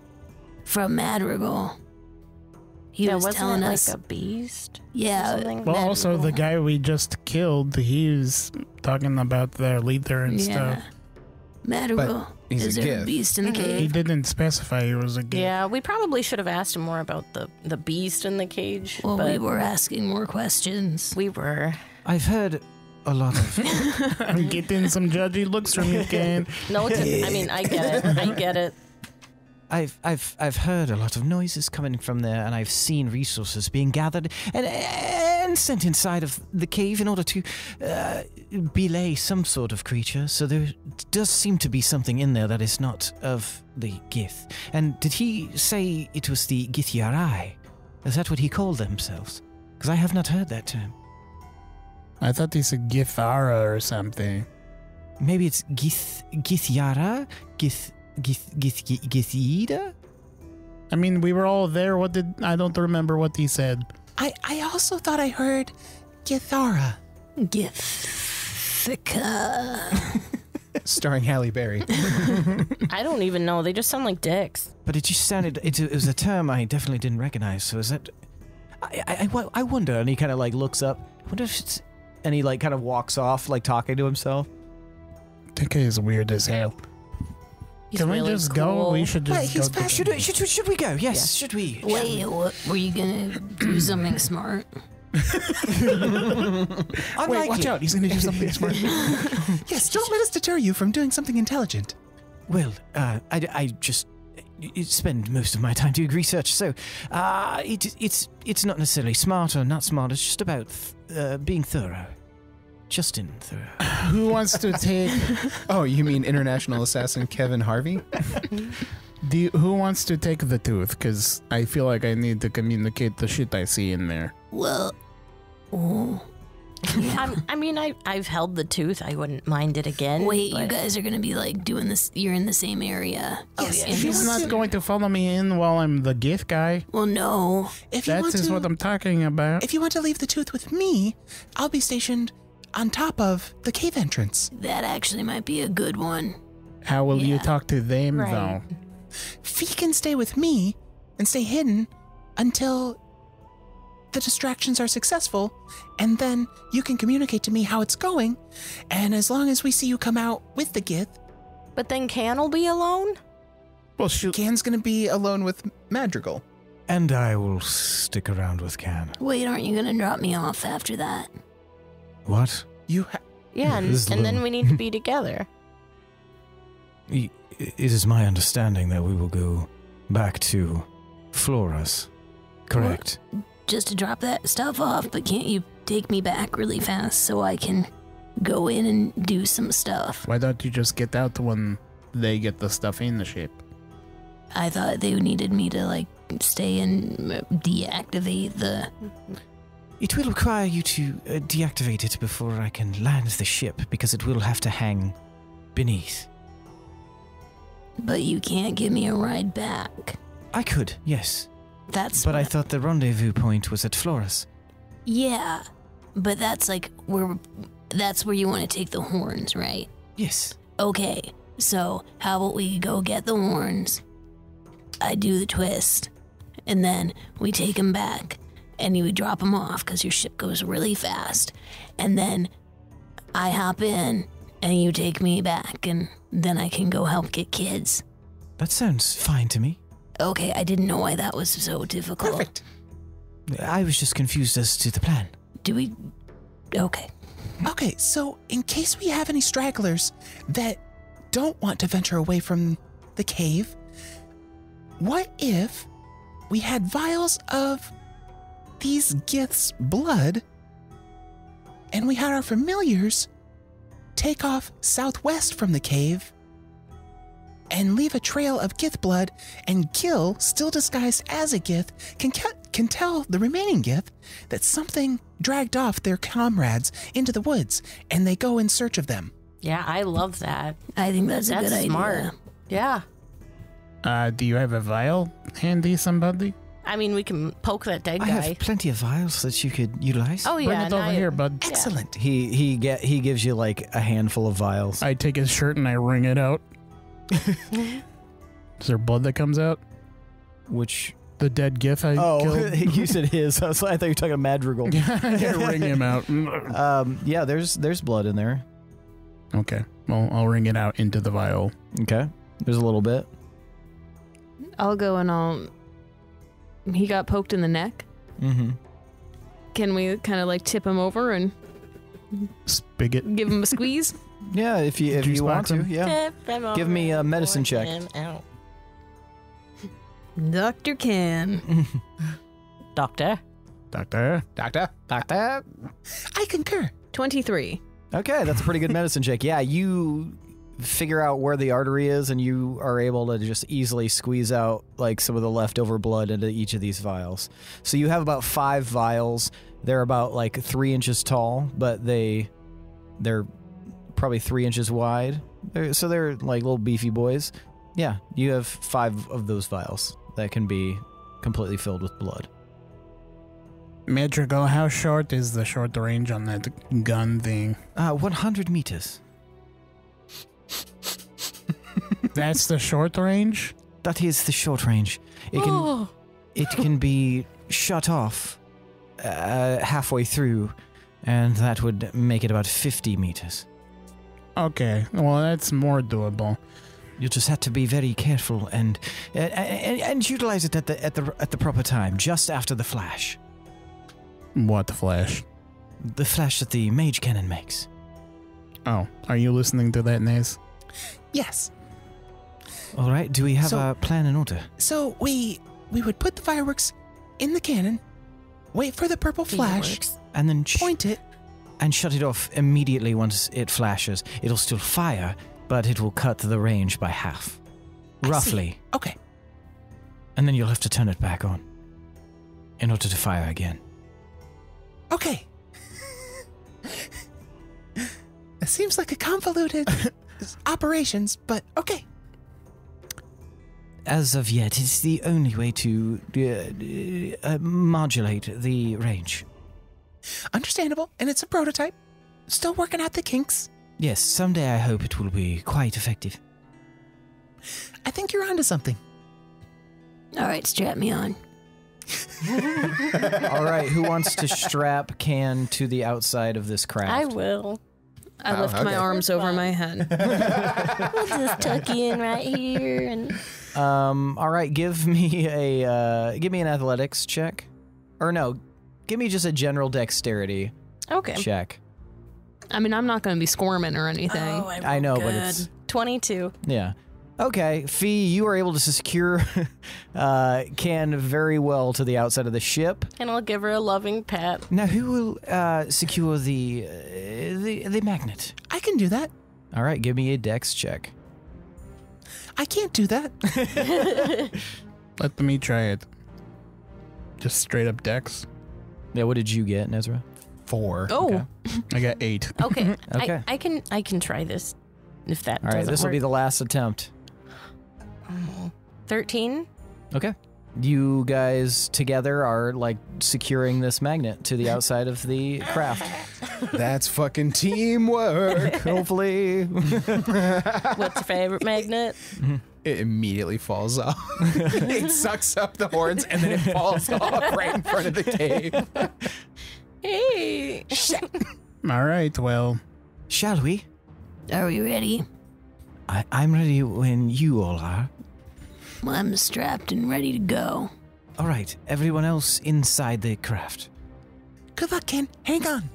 S7: From Madrigal. He was telling us
S4: like a beast.
S7: Yeah.
S1: Well, also the guy we just killed, he was talking about their leader and stuff.
S7: Madrigal. Is there a beast in the cave?
S1: He didn't specify he was a Gith.
S4: Yeah, we probably should have asked him more about the beast in the cage.
S7: Well,
S4: but
S7: we were asking more questions.
S4: We were.
S2: I've heard a lot of...
S1: I'm getting some judgy looks from you, Ken.
S4: No, I mean, I get it.
S2: I've heard a lot of noises coming from there, and I've seen resources being gathered and sent inside of the cave in order to belay some sort of creature. So there does seem to be something in there that is not of the Gith. And did he say it was the Githyarai? Is that what he called themselves? Because I have not heard that term.
S1: I thought he said Githara or something.
S2: Maybe it's Githyara? Githida?
S1: I mean, we were all there. I don't remember what he said.
S6: I also thought I heard Githara.
S7: Githica.
S6: Starring Halle Berry.
S4: I don't even know. They just sound like dicks.
S2: But it just sounded, it was a term I definitely didn't recognize. So is that, I wonder, and he kind of like looks up, I wonder if it's, and he like kind of walks off like talking to himself.
S1: TK is weird as hell. Can we just go? We should just go.
S2: Should we go? Yes, should we?
S7: Wait, what, were you gonna do something smart?
S1: Wait, watch out. He's going to do something smart.
S6: Yes, don't let us deter you from doing something intelligent.
S2: Well, I just spend most of my time doing research, so it's not necessarily smart or not smart. It's just about being thorough. Justin thorough.
S1: Who wants to take...
S6: Oh, you mean international assassin Kevin Harvey?
S1: Who wants to take the tooth? Because I feel like I need to communicate the shit I see in there.
S7: Well,
S4: I've held the tooth. I wouldn't mind it again.
S7: wait, you guys are gonna be like doing this. You're in the same area.
S6: Yes,
S7: Okay.
S6: if you
S1: He's
S6: want
S1: not
S6: to-
S1: going to follow me in while I'm the gift guy.
S7: Well, no.
S6: If you
S1: That
S6: want
S1: is
S6: to,
S1: what I'm talking about.
S6: if you want to leave the tooth with me, I'll be stationed on top of the cave entrance.
S7: That actually might be a good one.
S1: How will you
S7: Yeah.
S1: talk to them,
S4: Right.
S1: though?
S6: Fee can stay with me and stay hidden until the distractions are successful, and then you can communicate to me how it's going. And as long as we see you come out with the gith,
S4: But then Can will be alone?
S1: Well, shoot.
S6: Can's gonna be alone with Madrigal.
S2: And I will stick around with Can.
S7: Wait, aren't you gonna drop me off after that?
S2: What?
S6: You
S4: Yeah, and,
S2: This is
S4: and then
S2: low.
S4: we need to be together.
S2: It is my understanding that we will go back to Flora's. Correct.
S7: Just to drop that stuff off, but can't you take me back really fast so I can go in and do some stuff?
S1: Why don't you just get out when they get the stuff in the ship?
S7: I thought they needed me to like stay and deactivate the.
S2: It will require you to deactivate it before I can land the ship, because it will have to hang beneath.
S7: But you can't give me a ride back.
S2: I could, yes.
S7: That's.
S2: But I
S7: what-
S2: thought the rendezvous point was at Flora's.
S7: Yeah, but that's like where. That's where you want to take the horns, right?
S2: Yes.
S7: Okay, so how about we go get the horns? I do the twist, and then we take them back, and you drop them off because your ship goes really fast, and then I hop in, and you take me back, and then I can go help get kids.
S2: That sounds fine to me.
S7: Okay, I didn't know why that was so difficult.
S6: perfect.
S2: I was just confused as to the plan.
S7: Do we? Okay.
S6: Okay, so in case we have any stragglers that don't want to venture away from the cave, what if we had vials of these giths' blood and we had our familiars take off southwest from the cave and leave a trail of gith blood, and Gil, still disguised as a gith, can tell the remaining gith that something dragged off their comrades into the woods, and they go in search of them.
S4: Yeah, I love that.
S7: I think that's a
S4: That's
S7: good
S4: smart.
S7: idea.
S4: Yeah.
S1: Do you have a vial handy, somebody?
S4: I mean, we can poke that dead
S2: I
S4: guy.
S2: have plenty of vials that you could utilize.
S4: Oh,
S1: Bring
S4: yeah.
S1: it over here, bud.
S6: Excellent.
S2: He gives you like a handful of vials.
S1: I take his shirt and I wring it out. Is there blood that comes out?
S2: Which
S1: The dead gith I killed?
S2: you said his. I thought you were talking Madrigal.
S1: I wring him out.
S2: Yeah, there's blood in there.
S1: Okay. Well, I'll wring it out into the vial.
S2: Okay, there's a little bit.
S5: I'll go and he got poked in the neck.
S2: Mm-hmm.
S5: Can we kind of like tip him over and
S1: Spigot.
S5: give him a squeeze?
S2: Yeah, if
S1: Juice
S2: you want
S1: box
S2: to,
S1: him?
S2: yeah. Give me a medicine check.
S5: Dr. Can.
S4: Doctor.
S1: Doctor.
S6: Doctor?
S2: Doctor.
S6: I concur.
S5: 23.
S2: Okay, that's a pretty good medicine check. Yeah, you figure out where the artery is, and you are able to just easily squeeze out like some of the leftover blood into each of these vials. So you have about 5 vials. They're about like 3 inches tall, but they're probably 3 inches wide. So they're like little beefy boys. Yeah, you have 5 of those vials that can be completely filled with blood.
S1: Madrigal, how short is the short range on that gun thing?
S2: 100 meters.
S1: That's the short range?
S2: That is the short range. It can be shut off halfway through, and that would make it about 50 meters.
S1: Okay. Well, that's more doable.
S2: You just have to be very careful and utilize it at the proper time, just after the flash.
S1: What flash?
S2: The flash that the mage cannon makes.
S1: Oh, are you listening to that, Nez?
S6: Yes.
S2: All right, do we have a plan in order?
S6: So we would put the fireworks in the cannon, wait for the purple flash,
S2: And then
S6: point it.
S2: And shut it off immediately once it flashes. It'll still fire, but it will cut the range by half. Roughly.
S6: Okay.
S2: And then you'll have to turn it back on in order to fire again.
S6: Okay. It seems like a convoluted operations, but okay.
S2: As of yet, it's the only way to modulate the range.
S6: Understandable, and it's a prototype. Still working out the kinks.
S2: Yes, someday I hope it will be quite effective.
S6: I think you're onto something.
S7: All right, strap me on.
S2: All right, who wants to strap Can to the outside of this craft?
S4: I will.
S5: I lift my arms over my head.
S4: We'll just tuck you in right here and.
S2: All right, give me an athletics check. Or no, give me just a general dexterity check.
S5: I mean, I'm not going to be squirming or anything.
S4: Oh,
S2: I know, but it's
S4: 22.
S2: Yeah. Okay, Phe, you are able to secure Can very well to the outside of the ship.
S4: And I'll give her a loving pat.
S2: Now, who will secure the magnet?
S6: I can do that.
S2: All right, give me a dex check.
S6: I can't do that.
S1: Let me try it. Just straight up dex.
S2: Yeah, what did you get, Nezrah?
S1: 4.
S5: Oh.
S2: Okay.
S1: I got 8.
S4: Okay.
S2: Okay.
S4: I can try this if that
S2: All right,
S4: doesn't
S2: this will
S4: work.
S2: be the last attempt.
S4: 13.
S2: Okay. You guys together are like securing this magnet to the outside of the craft.
S3: That's fucking teamwork.
S2: Hopefully.
S4: What's your favorite magnet?
S3: It immediately falls off. It sucks up the horns and then it falls off right in front of the cave.
S4: Hey.
S1: All right, well,
S2: Shall we?
S7: Are we ready?
S2: I'm ready when you all are.
S7: Well, I'm strapped and ready to go.
S2: All right, everyone else inside the craft.
S6: Good luck, Ken. Hang on.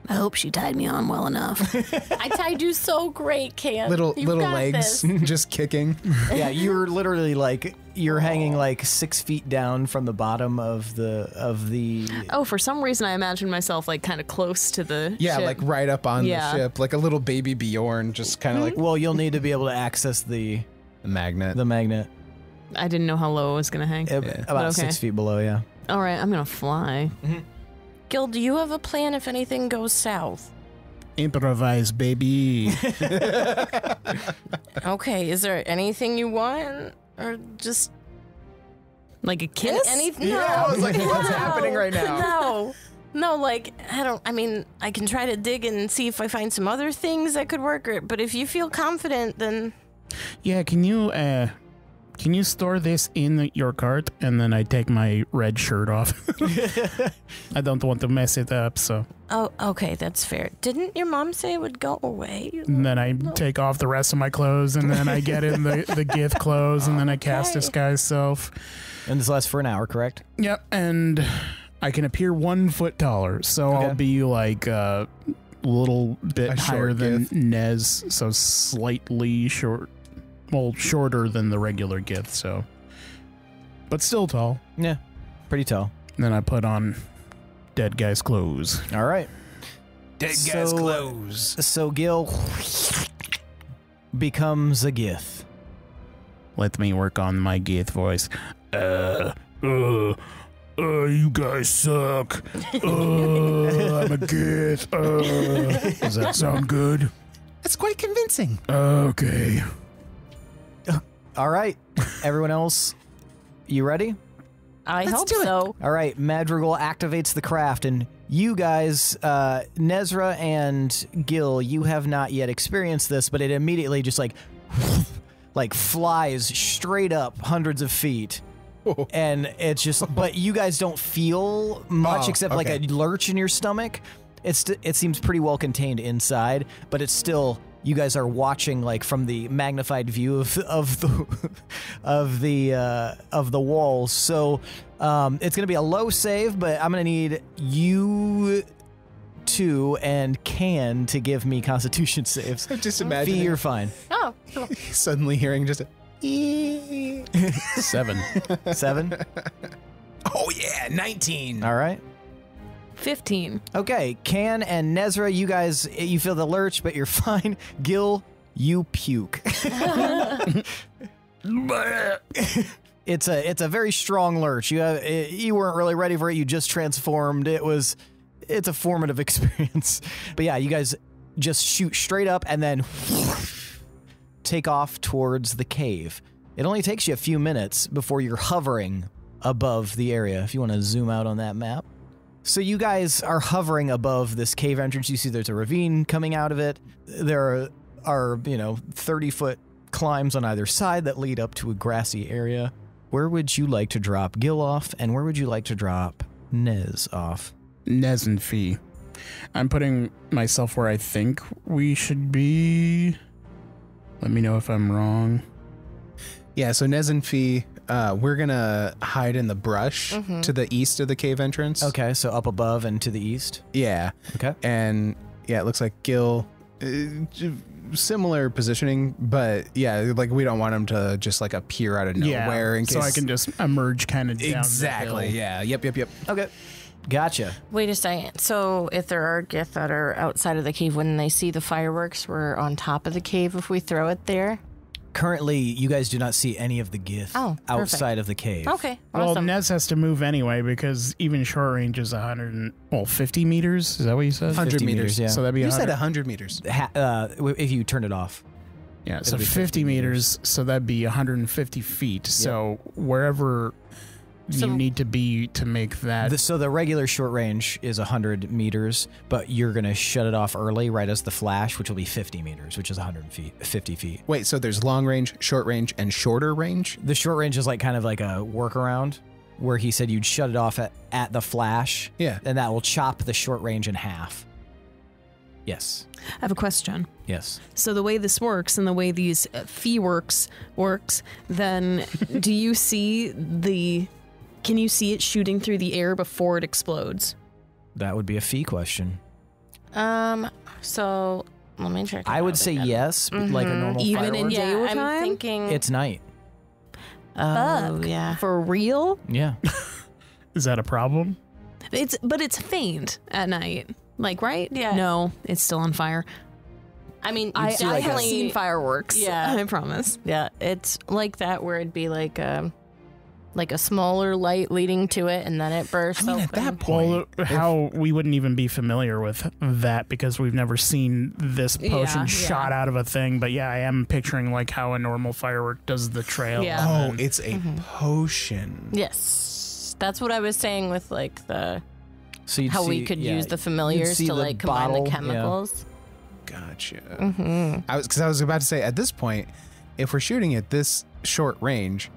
S7: I hope she tied me on well enough.
S4: I tied you so great, Cam.
S3: Little
S4: You've got
S3: legs
S4: this.
S3: just kicking.
S2: Yeah, you're literally like hanging like 6 feet down from the bottom of the.
S5: Oh, for some reason I imagine myself like kind of close to the
S3: Yeah,
S5: ship.
S3: like right up on
S5: Yeah.
S3: the ship, like a little baby Bjorn, just kind of like
S2: Well, you'll need to be able to access the
S3: the magnet.
S2: magnet
S5: I didn't know how low it was going to hang.
S2: about
S5: okay.
S2: 6 feet below. Yeah.
S5: All right, I'm going to fly.
S4: Gil, do you have a plan if anything goes south?
S1: improvise, baby.
S4: Okay, is there anything you want? Or just
S5: Like a kiss?
S4: anything?
S3: Yeah, I was like, what's happening right now?
S4: No, like, I can try to dig and see if I find some other things that could work, but if you feel confident, then...
S1: Yeah, can you store this in your cart? And then I take my red shirt off. I don't want to mess it up, so.
S4: Oh, okay, that's fair. Didn't your mom say it would go away?
S1: And then I take off the rest of my clothes, and then I get in the gift clothes, and then I cast Disguise Self.
S2: And this lasts for an hour, correct?
S1: Yep, and I can appear 1 foot taller, so
S2: Okay.
S1: I'll be like a little bit
S3: A
S1: higher
S3: short
S1: than
S3: gift.
S1: Nez, so slightly short. Well, shorter than the regular gift, so. But still tall.
S2: Yeah, pretty tall.
S1: And then I put on dead guy's clothes.
S2: All right.
S3: Dead
S2: So-
S3: guy's clothes.
S2: So Gil becomes a Gith.
S1: Let me work on my Gith voice. You guys suck. I'm a Gith. Does that sound good?
S6: That's quite convincing.
S1: Okay.
S2: All right, everyone else, you ready?
S4: I
S6: Let's
S4: hope
S6: do it.
S4: so.
S2: All right, Madrigal activates the craft, and you guys, Nezrah and Gil, you have not yet experienced this, but it immediately just like flies straight up hundreds of feet. And it's just, but you guys don't feel much except like a lurch in your stomach. It seems pretty well contained inside, but it's still you guys are watching like from the magnified view of the walls. So it's gonna be a low save, but I'm gonna need you two and Can to give me Constitution saves.
S3: Just imagine
S2: Fee, you're fine.
S4: Oh, cool.
S3: suddenly hearing just a
S1: 7.
S2: 7.
S3: oh yeah, 19.
S2: All right.
S5: 15.
S2: Okay, Can and Nezrah, you guys, you feel the lurch, but you're fine. Gil, you puke. It's a very strong lurch. You weren't really ready for it. You just transformed. It's a formative experience. But yeah, you guys just shoot straight up and then take off towards the cave. It only takes you a few minutes before you're hovering above the area. If you want to zoom out on that map. So you guys are hovering above this cave entrance. You see there's a ravine coming out of it. There are 30-foot climbs on either side that lead up to a grassy area. Where would you like to drop Gil off, and where would you like to drop Nez off?
S1: Nez and Phe. I'm putting myself where I think we should be. Let me know if I'm wrong.
S3: Yeah, so Nez and Phe, we're gonna hide in the brush to the east of the cave entrance.
S2: Okay, so up above and to the east.
S3: Yeah.
S2: Okay.
S3: And yeah, it looks like Gil, similar positioning, but yeah, like we don't want him to just like appear out of nowhere. In case...
S1: so I can just emerge kind of down
S3: Exactly.
S1: the hill.
S3: Yeah. Yep.
S2: Okay. Gotcha.
S4: Wait a second. So if there are Gith that are outside of the cave, when they see the fireworks, we're on top of the cave if we throw it there?
S2: Currently, you guys do not see any of the Gith outside of the cave.
S4: Okay.
S1: Well,
S4: Awesome.
S1: Nez has to move anyway because even short range is 50 meters. Is that what you said?
S3: 100 meters.
S2: Yeah.
S1: So that'd be
S3: You
S1: 100.
S3: said 100 meters.
S2: If you turn it off.
S1: Yeah, so
S2: be
S1: 50 meters, so that'd be 150 feet. So wherever you need to be to make that.
S2: So the regular short range is 100 meters, but you're going to shut it off early right as the flash, which will be 50 meters, which is 50 feet.
S3: Wait, so there's long range, short range, and shorter range?
S2: The short range is like kind of like a workaround where he said you'd shut it off at the flash.
S3: Yeah.
S2: And that will chop the short range in half. Yes.
S5: I have a question.
S2: Yes.
S5: So the way this works and the way these fee works, then do you see can you see it shooting through the air before it explodes?
S2: That would be a fee question.
S4: So let me check.
S2: I would say yes, like a normal
S5: Even
S2: firework.
S5: in daytime?
S4: I'm thinking
S2: It's night.
S4: Oh, yeah.
S5: For real?
S2: Yeah.
S1: Is that a problem?
S5: But it's faint at night. Like, right?
S4: Yeah.
S5: No, it's still on fire.
S4: I mean,
S5: I
S4: definitely
S5: have seen fireworks.
S4: Yeah.
S5: I promise.
S4: Yeah, it's like that where it'd be like a smaller light leading to it, and then it bursts.
S3: I mean, at
S4: open.
S3: that point,
S1: How we wouldn't even be familiar with that because we've never seen this potion shot out of a thing. But yeah, I am picturing like how a normal firework does the trail.
S5: Yeah.
S3: oh, it's a potion.
S4: Yes, that's what I was saying with like the
S2: So you'd
S4: how
S2: see,
S4: we could use the
S2: you'd
S4: familiars
S2: see
S4: to
S2: the
S4: like combine
S2: bottle,
S4: the
S2: yeah.
S4: chemicals.
S3: Gotcha. I was about to say at this point, if we're shooting at this short range,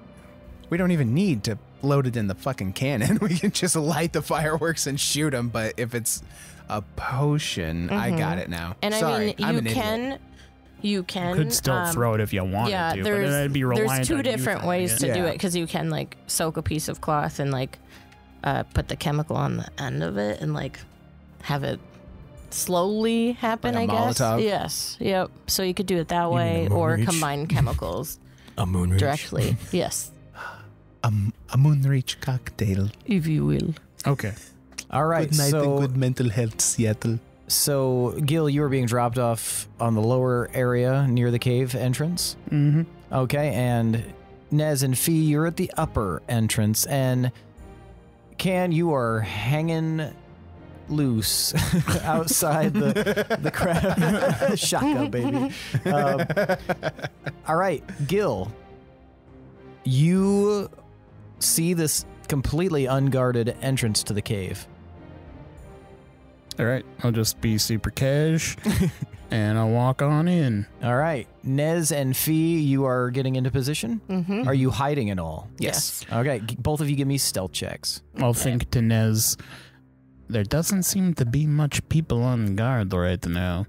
S3: we don't even need to load it in the fucking cannon. We can just light the fireworks and shoot them. But if it's a potion, I got it now.
S4: And
S3: Sorry,
S4: I
S3: I'm
S4: mean,
S3: an idiot.
S4: you can
S1: Could still throw it if you wanted
S4: yeah,
S1: to, but then it'd be reliant
S4: there's two
S1: on you
S4: different
S1: throwing
S4: ways
S1: it.
S4: to do
S3: Yeah.
S4: it because you can like soak a piece of cloth and like put the chemical on the end of it and like have it slowly happen.
S3: Like a
S4: I guess.
S3: Molotov?
S4: Yes. Yep. So you could do it that
S2: mean
S4: way
S2: a moon
S4: or
S2: reach?
S4: combine chemicals
S2: a moon reach.
S4: directly. Yes,
S3: A moonreach cocktail.
S4: if you will.
S1: Okay.
S2: All right.
S3: Good night
S2: so
S3: and good mental health, Seattle.
S2: So, Gil, you were being dropped off on the lower area near the cave entrance.
S1: Mm-hmm.
S2: Okay, and Nez and Phe, you're at the upper entrance, and Can, you are hanging loose outside the crab. Shotgun, baby. All right, Gil, you see this completely unguarded entrance to the cave.
S1: All right. I'll just be super cash and I'll walk on in.
S2: All right, Nez and Phe, you are getting into position.
S4: Mm-hmm.
S2: Are you hiding at all?
S4: Yes.
S2: Okay, both of you give me stealth checks.
S1: I'll think to Nez, there doesn't seem to be much people on guard right now.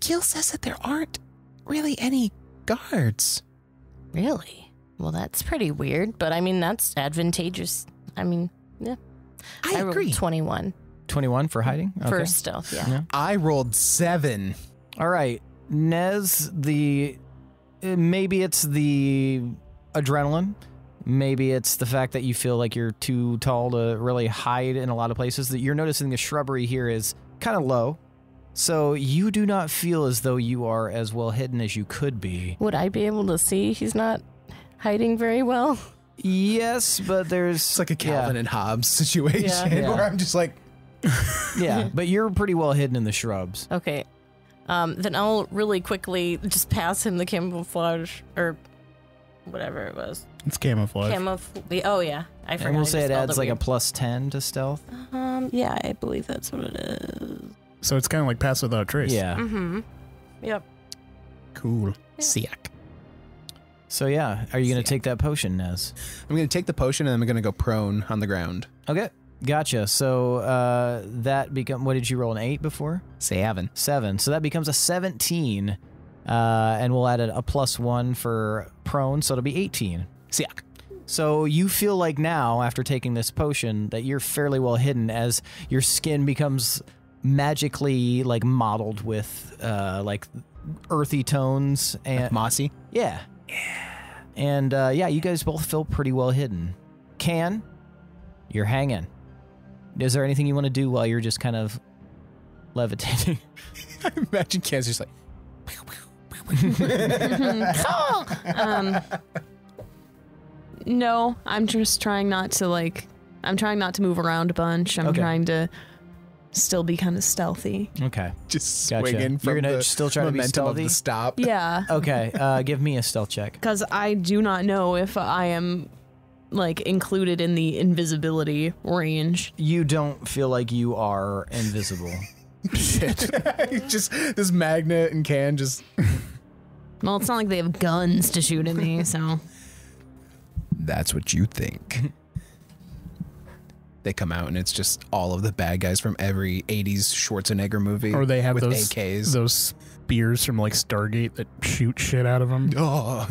S6: Gil says that there aren't really any guards.
S4: Really? Well, that's pretty weird, but I mean, that's advantageous. I mean, yeah.
S6: I agree.
S4: rolled 21
S2: 21 for hiding?
S4: for stealth, yeah.
S3: I rolled 7.
S2: All right. Nez, maybe it's the adrenaline. Maybe it's the fact that you feel like you're too tall to really hide in a lot of places. That you're noticing the shrubbery here is kind of low. So you do not feel as though you are as well hidden as you could be.
S4: Would I be able to see he's not hiding very well?
S2: Yes, but there's...
S3: It's like a Calvin and Hobbes situation
S2: Yeah.
S3: where I'm just like...
S2: Yeah, but you're pretty well hidden in the shrubs.
S4: Okay. Then I'll really quickly just pass him the camouflage or whatever it was.
S1: It's camouflage.
S4: Oh, yeah. I forgot.
S2: And we'll
S4: I
S2: say it
S4: spelled
S2: adds like a
S4: weird.
S2: plus 10 to stealth.
S4: Yeah, I believe that's what it is.
S1: So it's kind of like pass without trace.
S2: Yeah.
S4: Mm-hmm. Yep.
S1: Cool.
S3: Siak.
S2: So yeah, are you going to take that potion, Nez?
S3: I'm going to take the potion and I'm going to go prone on the ground.
S2: Okay. Gotcha. So that what did you roll, an 8 before?
S3: 7.
S2: 7. So that becomes a 17. And we'll add a plus 1 for prone, so it'll be 18.
S3: Siak.
S2: So you feel like now, after taking this potion, that you're fairly well hidden as your skin becomes magically like modeled with like earthy tones and
S3: Mossy.
S2: yeah. And yeah, you guys both feel pretty well hidden. Can, you're hanging. Is there anything you want to do while you're just kind of levitating?
S3: I imagine Can's just like...
S5: No, I'm just trying not to I'm trying not to move around a bunch. I'm
S2: Okay.
S5: trying to still be kind of stealthy.
S2: Okay.
S3: Just
S2: Gotcha.
S3: swinging
S2: You're
S3: from
S2: gonna
S3: the
S2: still try to be
S3: momentum of
S2: stealthy?
S3: the stop.
S5: Yeah,
S2: Okay. Give me a stealth check.
S5: because I do not know if I am included in the invisibility range.
S2: You don't feel like you are invisible.
S3: Shit. Just this magnet and Can just...
S5: Well, it's not like they have guns to shoot at me, so.
S3: That's what you think. They come out and it's just all of the bad guys from every 80s Schwarzenegger movie.
S1: Or they have
S3: with
S1: those
S3: AKs.
S1: those spears from like Stargate that shoot shit out of them.
S3: Oh.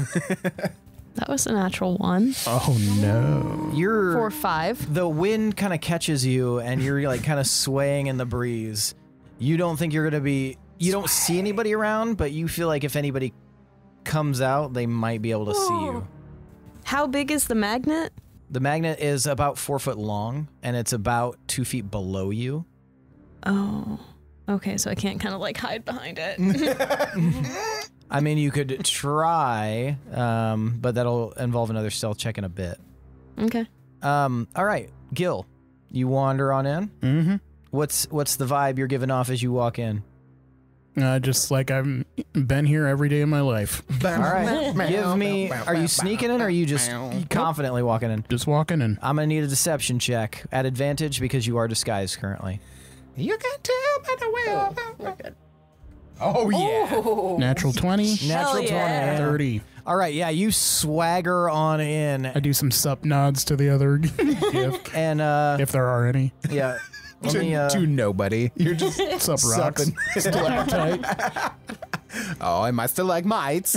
S5: That was a natural 1.
S1: Oh no.
S2: You're
S5: 4, 5.
S2: the wind kind of catches you and you're like kind of swaying in the breeze. You don't think you're going to be, you don't see anybody around, but you feel like if anybody comes out, they might be able to see you.
S5: How big is the magnet?
S2: The magnet is about 4 foot long and it's about 2 feet below you.
S5: Oh. Okay, so I can't kind of hide behind it.
S2: I mean, you could try, but that'll involve another stealth check in a bit.
S5: Okay.
S2: All right, Gil, you wander on in.
S1: Mm-hmm.
S2: What's the vibe you're giving off as you walk in?
S1: Just like I've been here every day of my life.
S2: All right, give me. Are you sneaking in, or are you just confidently walking in?
S1: Just walking in.
S2: I'm gonna need a deception check at advantage because you are disguised currently.
S3: You can tell by the way. Oh, yeah.
S1: Natural 20.
S2: Natural 20.
S4: yeah.
S1: 30.
S2: All right, yeah, you swagger on in,
S1: I do some sup nods to the other gift,
S2: and
S1: if there are any.
S2: yeah. Let me,
S3: To nobody. You're just
S1: Sup rocks.
S3: supping.
S1: Stalactite.
S3: Oh, I must have like mites.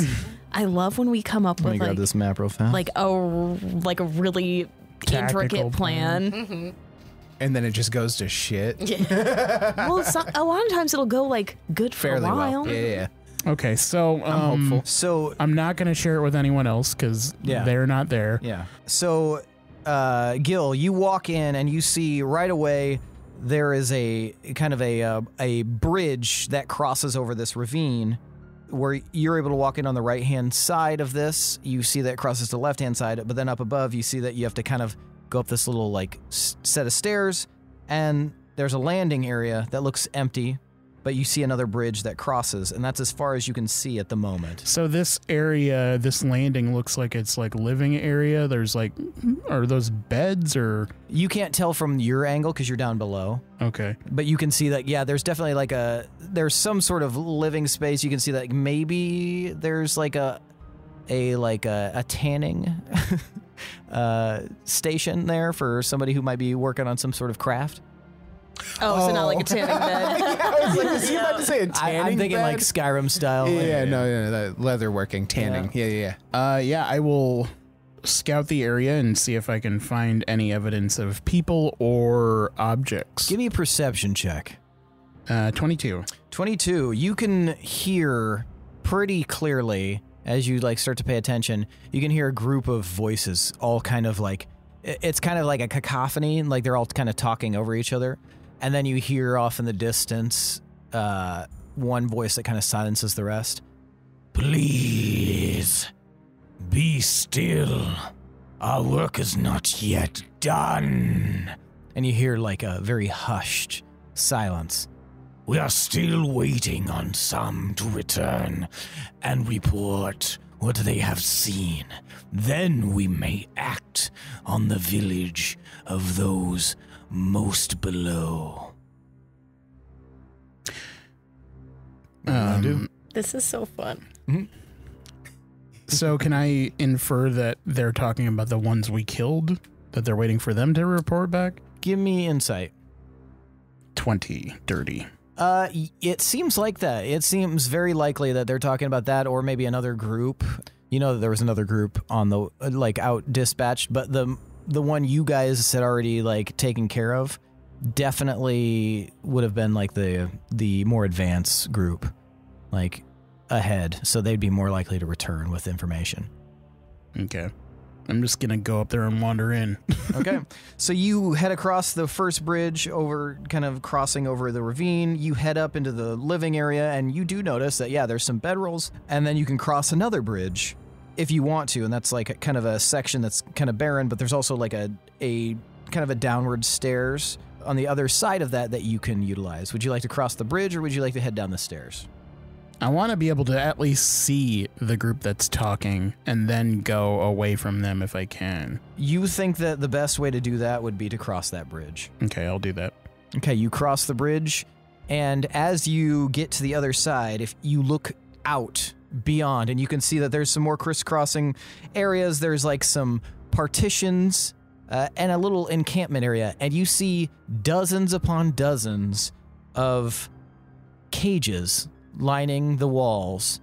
S5: I love when we come up
S2: let me
S5: with
S2: grab this map real fast.
S5: a really
S1: Tactical
S5: intricate plan.
S4: Mm-hmm.
S3: And then it just goes to shit.
S5: Well, a lot of times it'll go good for
S3: Fairly
S5: a while.
S3: well. Yeah.
S1: Okay, so
S3: I'm hopeful.
S2: So
S1: I'm not going to share it with anyone else because
S2: Yeah.
S1: they're not there.
S2: yeah. So, Gil, you walk in and you see right away there is a kind of a bridge that crosses over this ravine, where you're able to walk in on the right hand side of this. You see that it crosses to the left hand side, but then up above you see that you have to kind of go up this little set of stairs, and there's a landing area that looks empty, but you see another bridge that crosses, and that's as far as you can see at the moment.
S1: So this area, this landing looks like it's like living area. There's are those beds or?
S2: You can't tell from your angle because you're down below,
S1: Okay.
S2: but you can see that, yeah, there's definitely there's some sort of living space. You can see that maybe there's a tanning station there for somebody who might be working on some sort of craft.
S5: Oh, so not like a tanning bed.
S3: I was like, is he about to say a tanning
S2: I'm thinking
S3: bed?
S2: like Skyrim style.
S3: Yeah, no, the leather working, tanning. Yeah.
S1: Yeah, I will scout the area and see if I can find any evidence of people or objects.
S2: Give me a perception check.
S1: 22.
S2: 22. You can hear pretty clearly as you like start to pay attention. You can hear a group of voices, all kind of like, it's kind of like a cacophony, like they're all kind of talking over each other. And then you hear off in the distance one voice that kind of silences the rest. Please, be still. Our work is not yet done. And you hear like a very hushed silence. We are still waiting on some to return and report what they have seen. Then we may act on the village of those most below.
S4: This is so fun.
S1: So can I infer that they're talking about the ones we killed? That they're waiting for them to report back?
S2: Give me insight.
S1: 20. Dirty.
S2: It seems like that. It seems very likely that they're talking about that or maybe another group. You know that there was another group on the, like, out dispatched, but the one you guys had already, like, taken care of definitely would have been, like, the more advanced group, like, ahead. So they'd be more likely to return with information.
S1: Okay. I'm just going to go up there and wander in.
S2: Okay. So you head across the first bridge over, kind of crossing over the ravine. You head up into the living area, and you do notice that, yeah, there's some bedrolls, and then you can cross another bridge if you want to, and that's like kind of a section that's kind of barren, but there's also like a kind of a downward stairs on the other side of that you can utilize. Would you like to cross the bridge, or would you like to head down the stairs?
S1: I want to be able to at least see the group that's talking and then go away from them if I can.
S2: You think that the best way to do that would be to cross that bridge.
S1: Okay, I'll do that.
S2: Okay, you cross the bridge, and as you get to the other side, if you look out beyond, and you can see that there's some more crisscrossing areas, there's like some partitions and a little encampment area, and you see dozens upon dozens of cages lining the walls,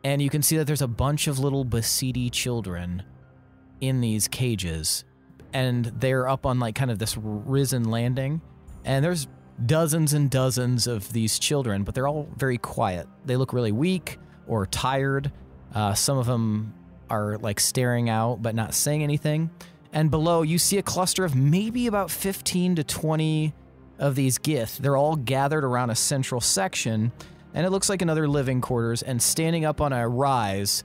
S2: and you can see that there's a bunch of little Basidi children in these cages, and they're up on like kind of this risen landing, and there's dozens and dozens of these children, but they're all very quiet. They look really weak or tired. Some of them are like staring out but not saying anything. And below you see a cluster of maybe about 15 to 20 of these Gith. They're all gathered around a central section, and it looks like another living quarters, and standing up on a rise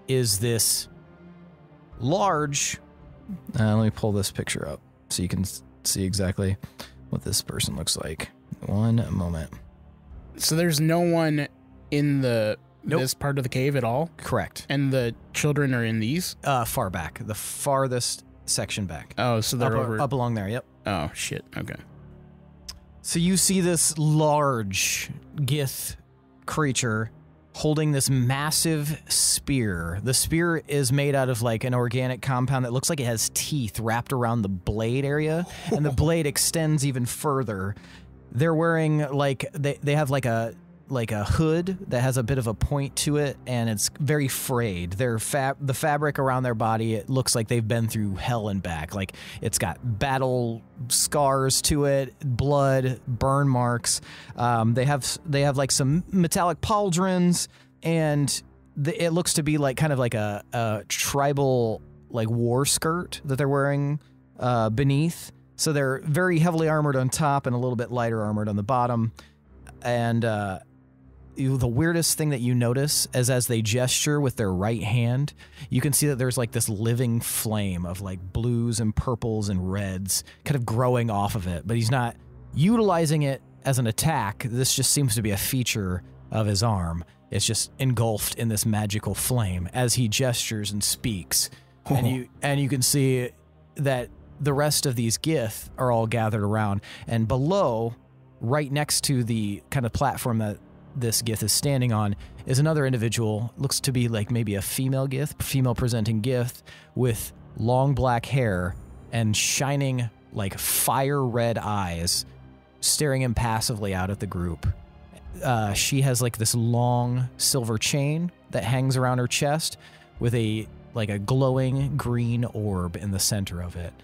S2: is this large... let me pull this picture up so you can see exactly what this person looks like. One moment.
S1: So there's no one in
S2: Nope.
S1: this part of the cave at all?
S2: Correct.
S1: And the children are in these?
S2: Far back. The farthest section back.
S1: Oh, so they're over...
S2: Up along there, yep.
S1: Oh, shit. Okay.
S2: So you see this large Gith creature holding this massive spear. The spear is made out of like an organic compound that looks like it has teeth wrapped around the blade area, and the blade extends even further. They're wearing like they have like a hood that has a bit of a point to it, and it's very frayed. The fabric around their body, it looks like they've been through hell and back. Like it's got battle scars to it, blood, burn marks. They have like some metallic pauldrons, and it looks to be like kind of like a tribal like war skirt that they're wearing beneath. So they're very heavily armored on top and a little bit lighter armored on the bottom. And the weirdest thing that you notice is as they gesture with their right hand, you can see that there's like this living flame of like blues and purples and reds kind of growing off of it, but he's not utilizing it as an attack. This just seems to be a feature of his arm. It's just engulfed in this magical flame as he gestures and speaks. And you can see that the rest of these Gith are all gathered around, and below, right next to the kind of platform that this Gith is standing on, is another individual. Looks to be like maybe a female Gith, female presenting Gith, with long black hair and shining like fire red eyes. staring impassively out at the group. She has like this long silver chain that hangs around her chest with a glowing green orb in the center of it.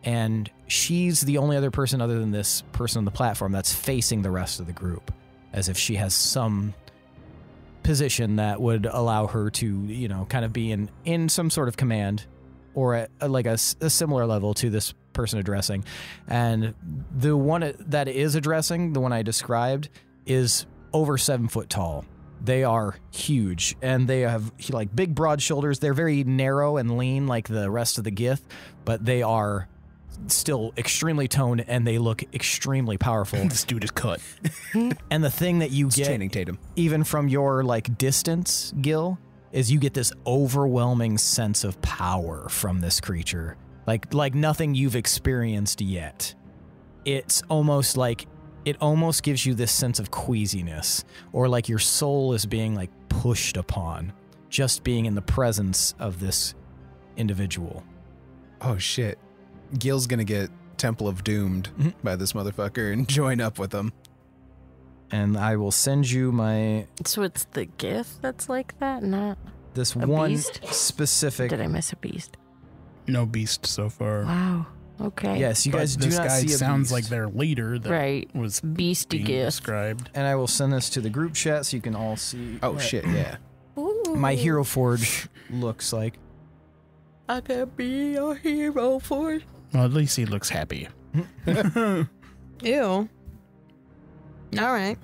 S2: And she's the only other person other than this person on the platform that's facing the rest of the group, as if she has some position that would allow her to, you know, kind of be in some sort of command or at a similar level to this person addressing. And the one that is addressing, the one I described, is over 7 foot tall. They are huge, and they have like big, broad shoulders. They're very narrow and lean like the rest of the Gith, but they are still extremely toned, and they look extremely powerful.
S1: This dude is cut.
S2: And the thing that you
S3: It's
S2: get,
S3: Channing Tatum.
S2: even from your like distance, Gil, is you get this overwhelming sense of power from this creature, like nothing you've experienced yet. It's almost like it almost gives you this sense of queasiness, or like your soul is being like pushed upon, just being in the presence of this individual.
S3: Oh shit. Gil's gonna get Temple of Doomed by this motherfucker and join up with him.
S2: And I will send you my
S4: So it's the gift that's like that, not
S2: this
S4: a
S2: one
S4: beast?
S2: specific.
S4: Did I miss a beast?
S1: No beast so far.
S4: Wow. Okay.
S2: Yes, you
S1: But
S2: guys do
S1: this
S2: not
S1: guy
S2: see a
S1: sounds
S2: beast.
S1: like their leader that
S4: Right.
S1: was
S4: Beastie
S1: being
S4: gift.
S1: described.
S2: And I will send this to the group chat so you can all see.
S3: Oh
S2: what
S3: shit, yeah.
S2: My Hero Forge looks like.
S4: I can be a hero for.
S1: Well, at least he looks happy.
S5: Ew. All right.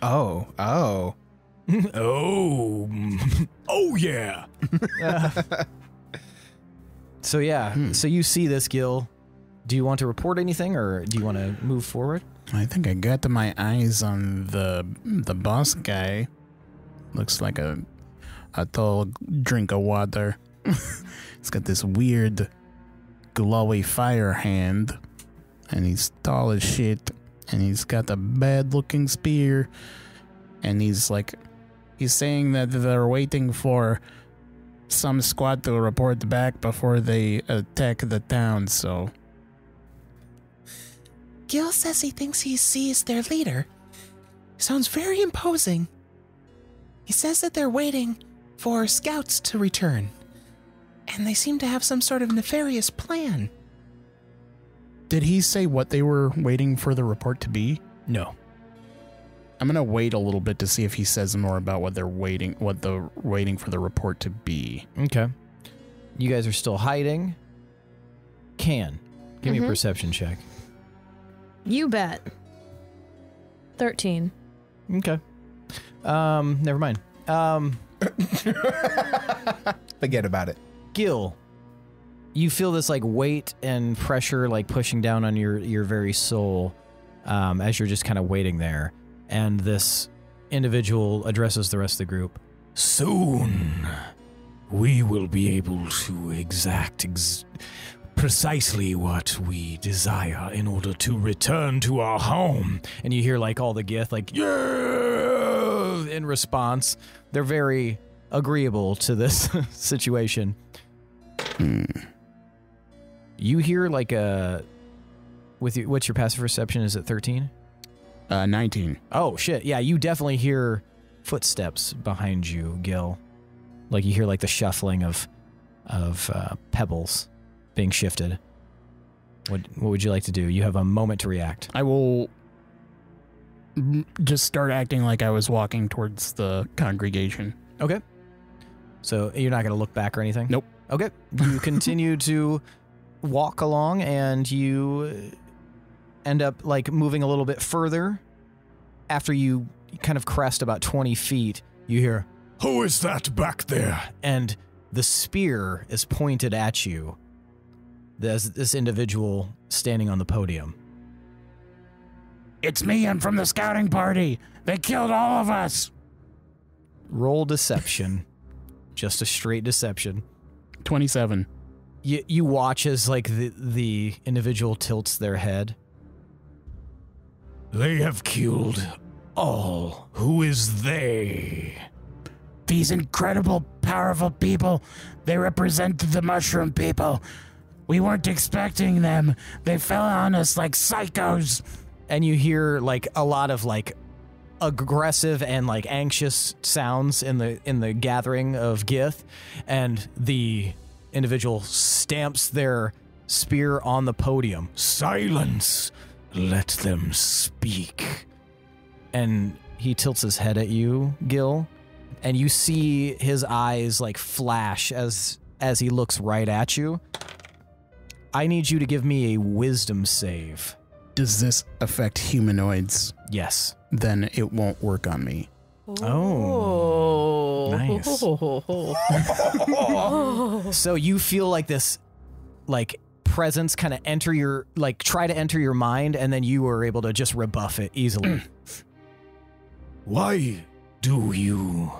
S3: Oh.
S2: Oh, oh yeah. So yeah, so you see this, Gil. Do you want to report anything, or do you want to move forward?
S1: I think I got my eyes on the boss guy. Looks like a tall drink of water. He's got this weird glowy fire hand, and he's tall as shit, and he's got a bad looking spear, and he's saying that they're waiting for some squad to report back before they attack the town. So
S6: Gil says he thinks he sees their leader. Sounds very imposing. He says that they're waiting for scouts to return, and they seem to have some sort of nefarious plan.
S1: did he say what they were waiting for the report to be?
S2: No.
S1: I'm gonna wait a little bit to see if he says more about what they're waiting for the report to be.
S2: Okay. You guys are still hiding. Give me a perception check.
S5: You bet. 13.
S2: Okay. Never mind.
S3: Forget about it.
S2: Gil, you feel this like weight and pressure like pushing down on your very soul as you're just kind of waiting there. And this individual addresses the rest of the group.
S8: Soon, we will be able to exact precisely what we desire in order to return to our home.
S2: And you hear like all the Gith like, yeah, in response. They're very agreeable to this situation. You hear like what's your passive perception? Is it 13?
S1: 19.
S2: Oh shit, yeah, you definitely hear footsteps behind you, Gil. Like you hear like the shuffling of pebbles being shifted. What would you like to do? You have a moment to react.
S1: I will just start acting like I was walking towards the congregation.
S2: Okay. So you're not going to look back or anything?
S1: Nope.
S2: Okay. You continue to walk along, and you end up like moving a little bit further. After you kind of crest about 20 feet, you hear,
S8: Who is that back there?
S2: and the spear is pointed at you. There's this individual standing on the podium.
S1: It's me. I'm from the scouting party. They killed all of us.
S2: Roll deception. Just a straight deception.
S1: 27.
S2: You watch as like the individual tilts their head.
S8: They have killed all. Who is they?
S1: These incredible, powerful people. They represent the mushroom people. We weren't expecting them. They fell on us like psychos.
S2: And you hear like a lot of like aggressive and like anxious sounds in the gathering of Gith, and the individual stamps their spear on the podium.
S8: Silence! Let them speak.
S2: And he tilts his head at you, Gil, and you see his eyes like flash as he looks right at you. I need you to give me a wisdom save.
S1: Does this affect humanoids?
S2: Yes.
S1: Then it won't work on me.
S2: Oh. Nice. So you feel like this like presence kind of enter your, like try to enter your mind, and then you were able to just rebuff it easily.
S8: Why do you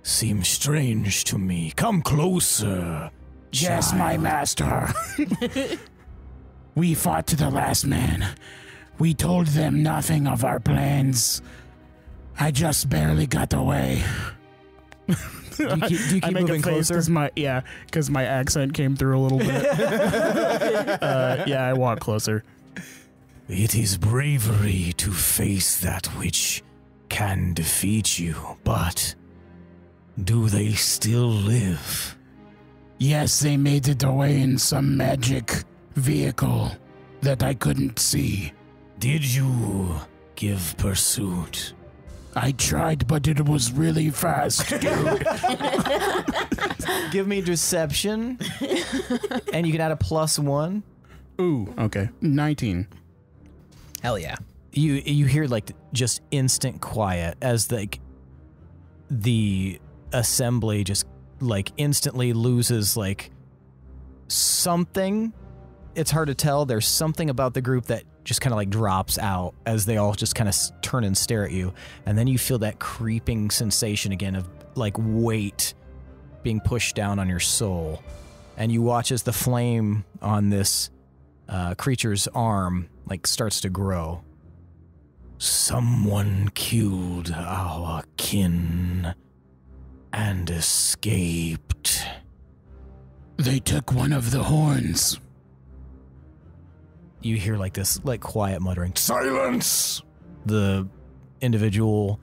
S8: seem strange to me? Come closer.
S1: Yes, my master. We fought to the last man. We told them nothing of our plans. I just barely got away.
S2: Do you keep moving closer?
S1: Because my accent came through a little bit. Yeah, I walk closer.
S8: It is bravery to face that which can defeat you, but do they still live?
S1: Yes, they made it away in some magic vehicle that I couldn't see.
S8: Did you give pursuit?
S1: I tried, but it was really fast, dude.
S2: Give me deception, and you can add a +1.
S1: Ooh, okay. 19.
S3: Hell yeah.
S2: You hear like just instant quiet as like the assembly just like instantly loses like something. It's hard to tell. There's something about the group that just kind of like drops out as they all just kind of turn and stare at you. And then you feel that creeping sensation again of like weight being pushed down on your soul. And you watch as the flame on this creature's arm like starts to grow.
S8: Someone killed our kin and escaped.
S1: They took one of the horns.
S2: You hear like this like quiet muttering.
S8: Silence!
S2: The individual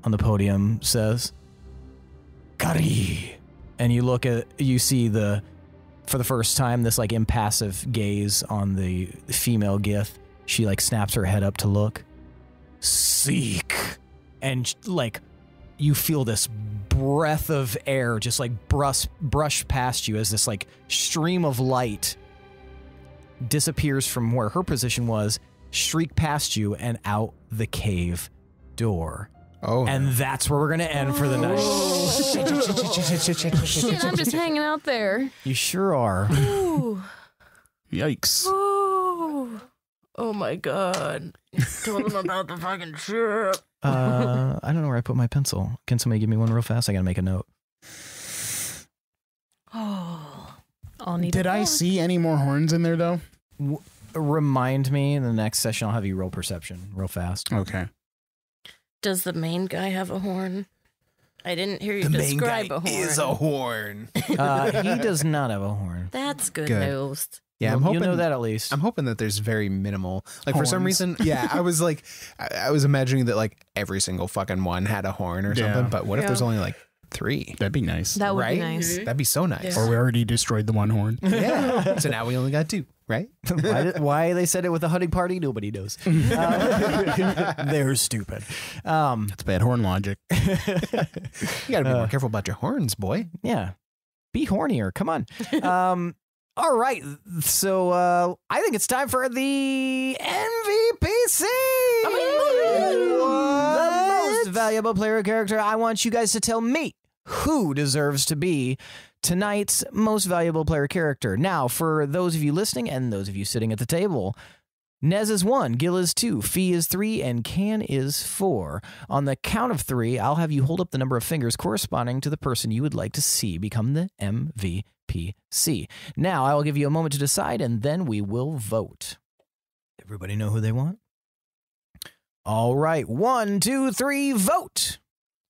S2: on the podium says,
S8: Kari!
S2: and you see for the first time this like impassive gaze on the female Gith. She like snaps her head up to look.
S8: Seek!
S2: And like you feel this breath of air just like brush past you as this like stream of light disappears from where her position was, shriek past you and out the cave door.
S3: Oh.
S2: And that's where we're going to end for the night.
S5: Shit, I'm just hanging out there.
S2: You sure are.
S4: Ooh.
S1: Yikes.
S4: Ooh. Oh my god. Told him about the fucking ship.
S2: I don't know where I put my pencil. Can somebody give me one real fast? I got to make a note.
S4: Oh.
S5: I'll need
S1: Did I see any more horns in there, though?
S2: Remind me in the next session. I'll have you roll perception real fast.
S1: Okay.
S4: Does the main guy have a horn? I didn't hear you
S3: The main
S4: describe
S3: guy
S4: a horn.
S3: is a horn.
S2: He does not have a horn.
S4: That's good
S3: Good.
S4: news.
S3: Yeah,
S2: You'll know that at least.
S3: I'm hoping that there's very minimal. Like for some
S1: Horns.
S3: reason, yeah, I was like, I was imagining that like every single fucking one had a horn or
S1: Yeah.
S3: something. But what if
S4: Yeah.
S3: there's only like 3?
S1: That'd be nice.
S5: That would
S3: right?
S5: be nice.
S3: That'd be so nice.
S1: Or we already destroyed the one horn.
S3: Yeah. So now we only got 2, right?
S2: Why they said it with a hunting party, nobody knows. They're stupid.
S1: That's bad horn logic.
S3: You got to be more careful about your horns, boy.
S2: Yeah. Be hornier. Come on. All right. So I think it's time for the MVPC. The most valuable player character. I want you guys to tell me who deserves to be tonight's most valuable player character. Now, for those of you listening and those of you sitting at the table, Nez is 1, Gil is 2, Phe is 3, and Can is 4. On the count of 3, I'll have you hold up the number of fingers corresponding to the person you would like to see become the MVPC. Now, I will give you a moment to decide, and then we will vote. Everybody know who they want? All right, 1, 2, 3, vote.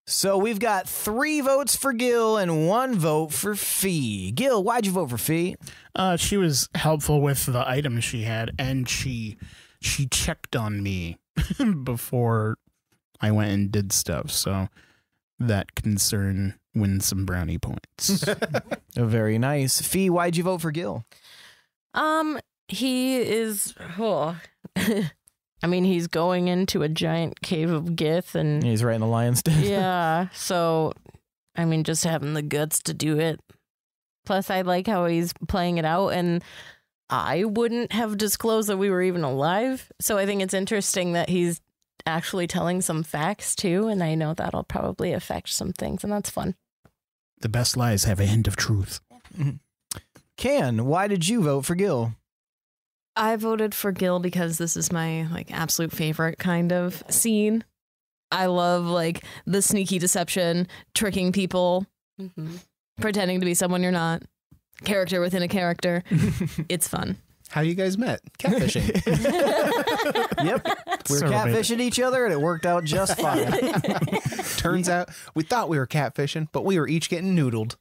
S2: So we've got 3 votes for Gil and 1 vote for Phe. Gil, why'd you vote for Phe?
S1: She was helpful with the items she had, and she checked on me before I went and did stuff. So that concern wins some brownie points.
S2: Very nice. Phe, why'd you vote for Gil?
S4: He is. I mean, he's going into a giant cave of Gith, and
S2: He's right in the lion's den.
S4: yeah. So, I mean, just having the guts to do it. Plus, I like how he's playing it out, and I wouldn't have disclosed that we were even alive. So I think it's interesting that he's actually telling some facts too, and I know that'll probably affect some things, and that's fun.
S1: The best lies have a hint of truth.
S2: Ken, why did you vote for Gil?
S5: I voted for Gil because this is my absolute favorite kind of scene. I love the sneaky deception, tricking people, pretending to be someone you're not, character within a character. It's fun.
S3: How you guys met? Catfishing.
S2: Yep. We were catfishing each other and it worked out just fine.
S3: Turns out we thought we were catfishing, but we were each getting noodled.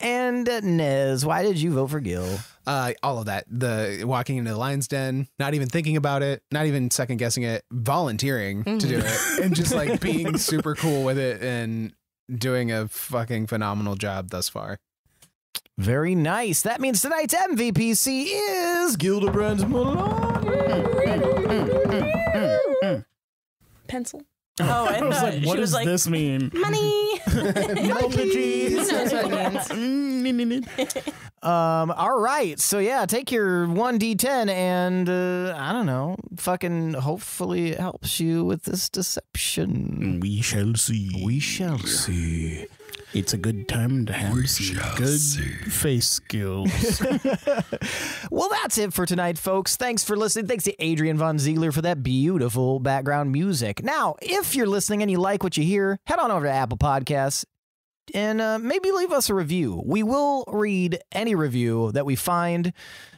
S2: And Nez, why did you vote for Gil?
S3: All of that. The walking into the lion's den, not even thinking about it, not even second guessing it, volunteering to do it, and just being super cool with it and doing a fucking phenomenal job thus far.
S2: Very nice. That means tonight's MVPC is Gildebrand's monologue.
S5: Pencil.
S4: Oh, and
S1: I was like, what does this mean?
S4: Money.
S1: Multitudes.
S4: Who knows what it means?
S2: All right. So yeah, take your 1d10 and I don't know, fucking hopefully it helps you with this deception.
S1: We shall see.
S2: We shall see.
S1: It's a good time to have some good face skills.
S2: Well, that's it for tonight, folks. Thanks for listening. Thanks to Adrian Von Ziegler for that beautiful background music. Now, if you're listening and you like what you hear, head on over to Apple Podcasts and maybe leave us a review. We will read any review that we find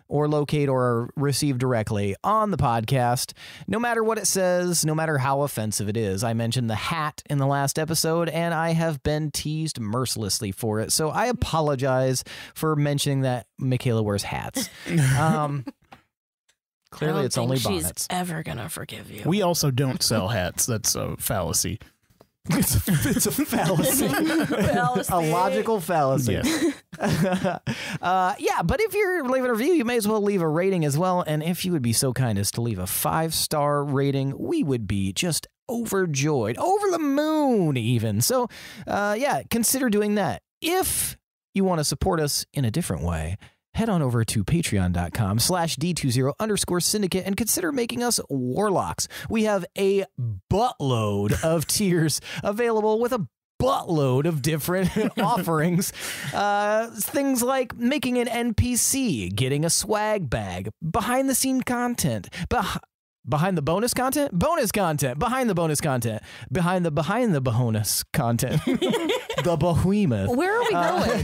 S2: or locate or receive directly on the podcast, no matter what it says, no matter how offensive it is. I mentioned the hat in the last episode, and I have been teased mercilessly for it, so I apologize for mentioning that Michaela wears hats. Clearly, it's only bonnets.
S4: She's ever gonna forgive you.
S1: We also don't sell hats. That's a fallacy.
S2: It's a fallacy. A logical fallacy.
S1: Yes.
S2: Yeah, but if you're leaving a review, you may as well leave a rating as well. And if you would be so kind as to leave a 5-star rating, we would be just overjoyed, over the moon even. So, yeah, consider doing that. If you want to support us in a different way, head on over to patreon.com/D20_syndicate and consider making us warlocks. We have a buttload of tiers available with a buttload of different offerings. Things like making an NPC, getting a swag bag, behind the scene content, behind the bonus content, behind the bonus content, behind the bonus content. The behemoth.
S5: Where are we going?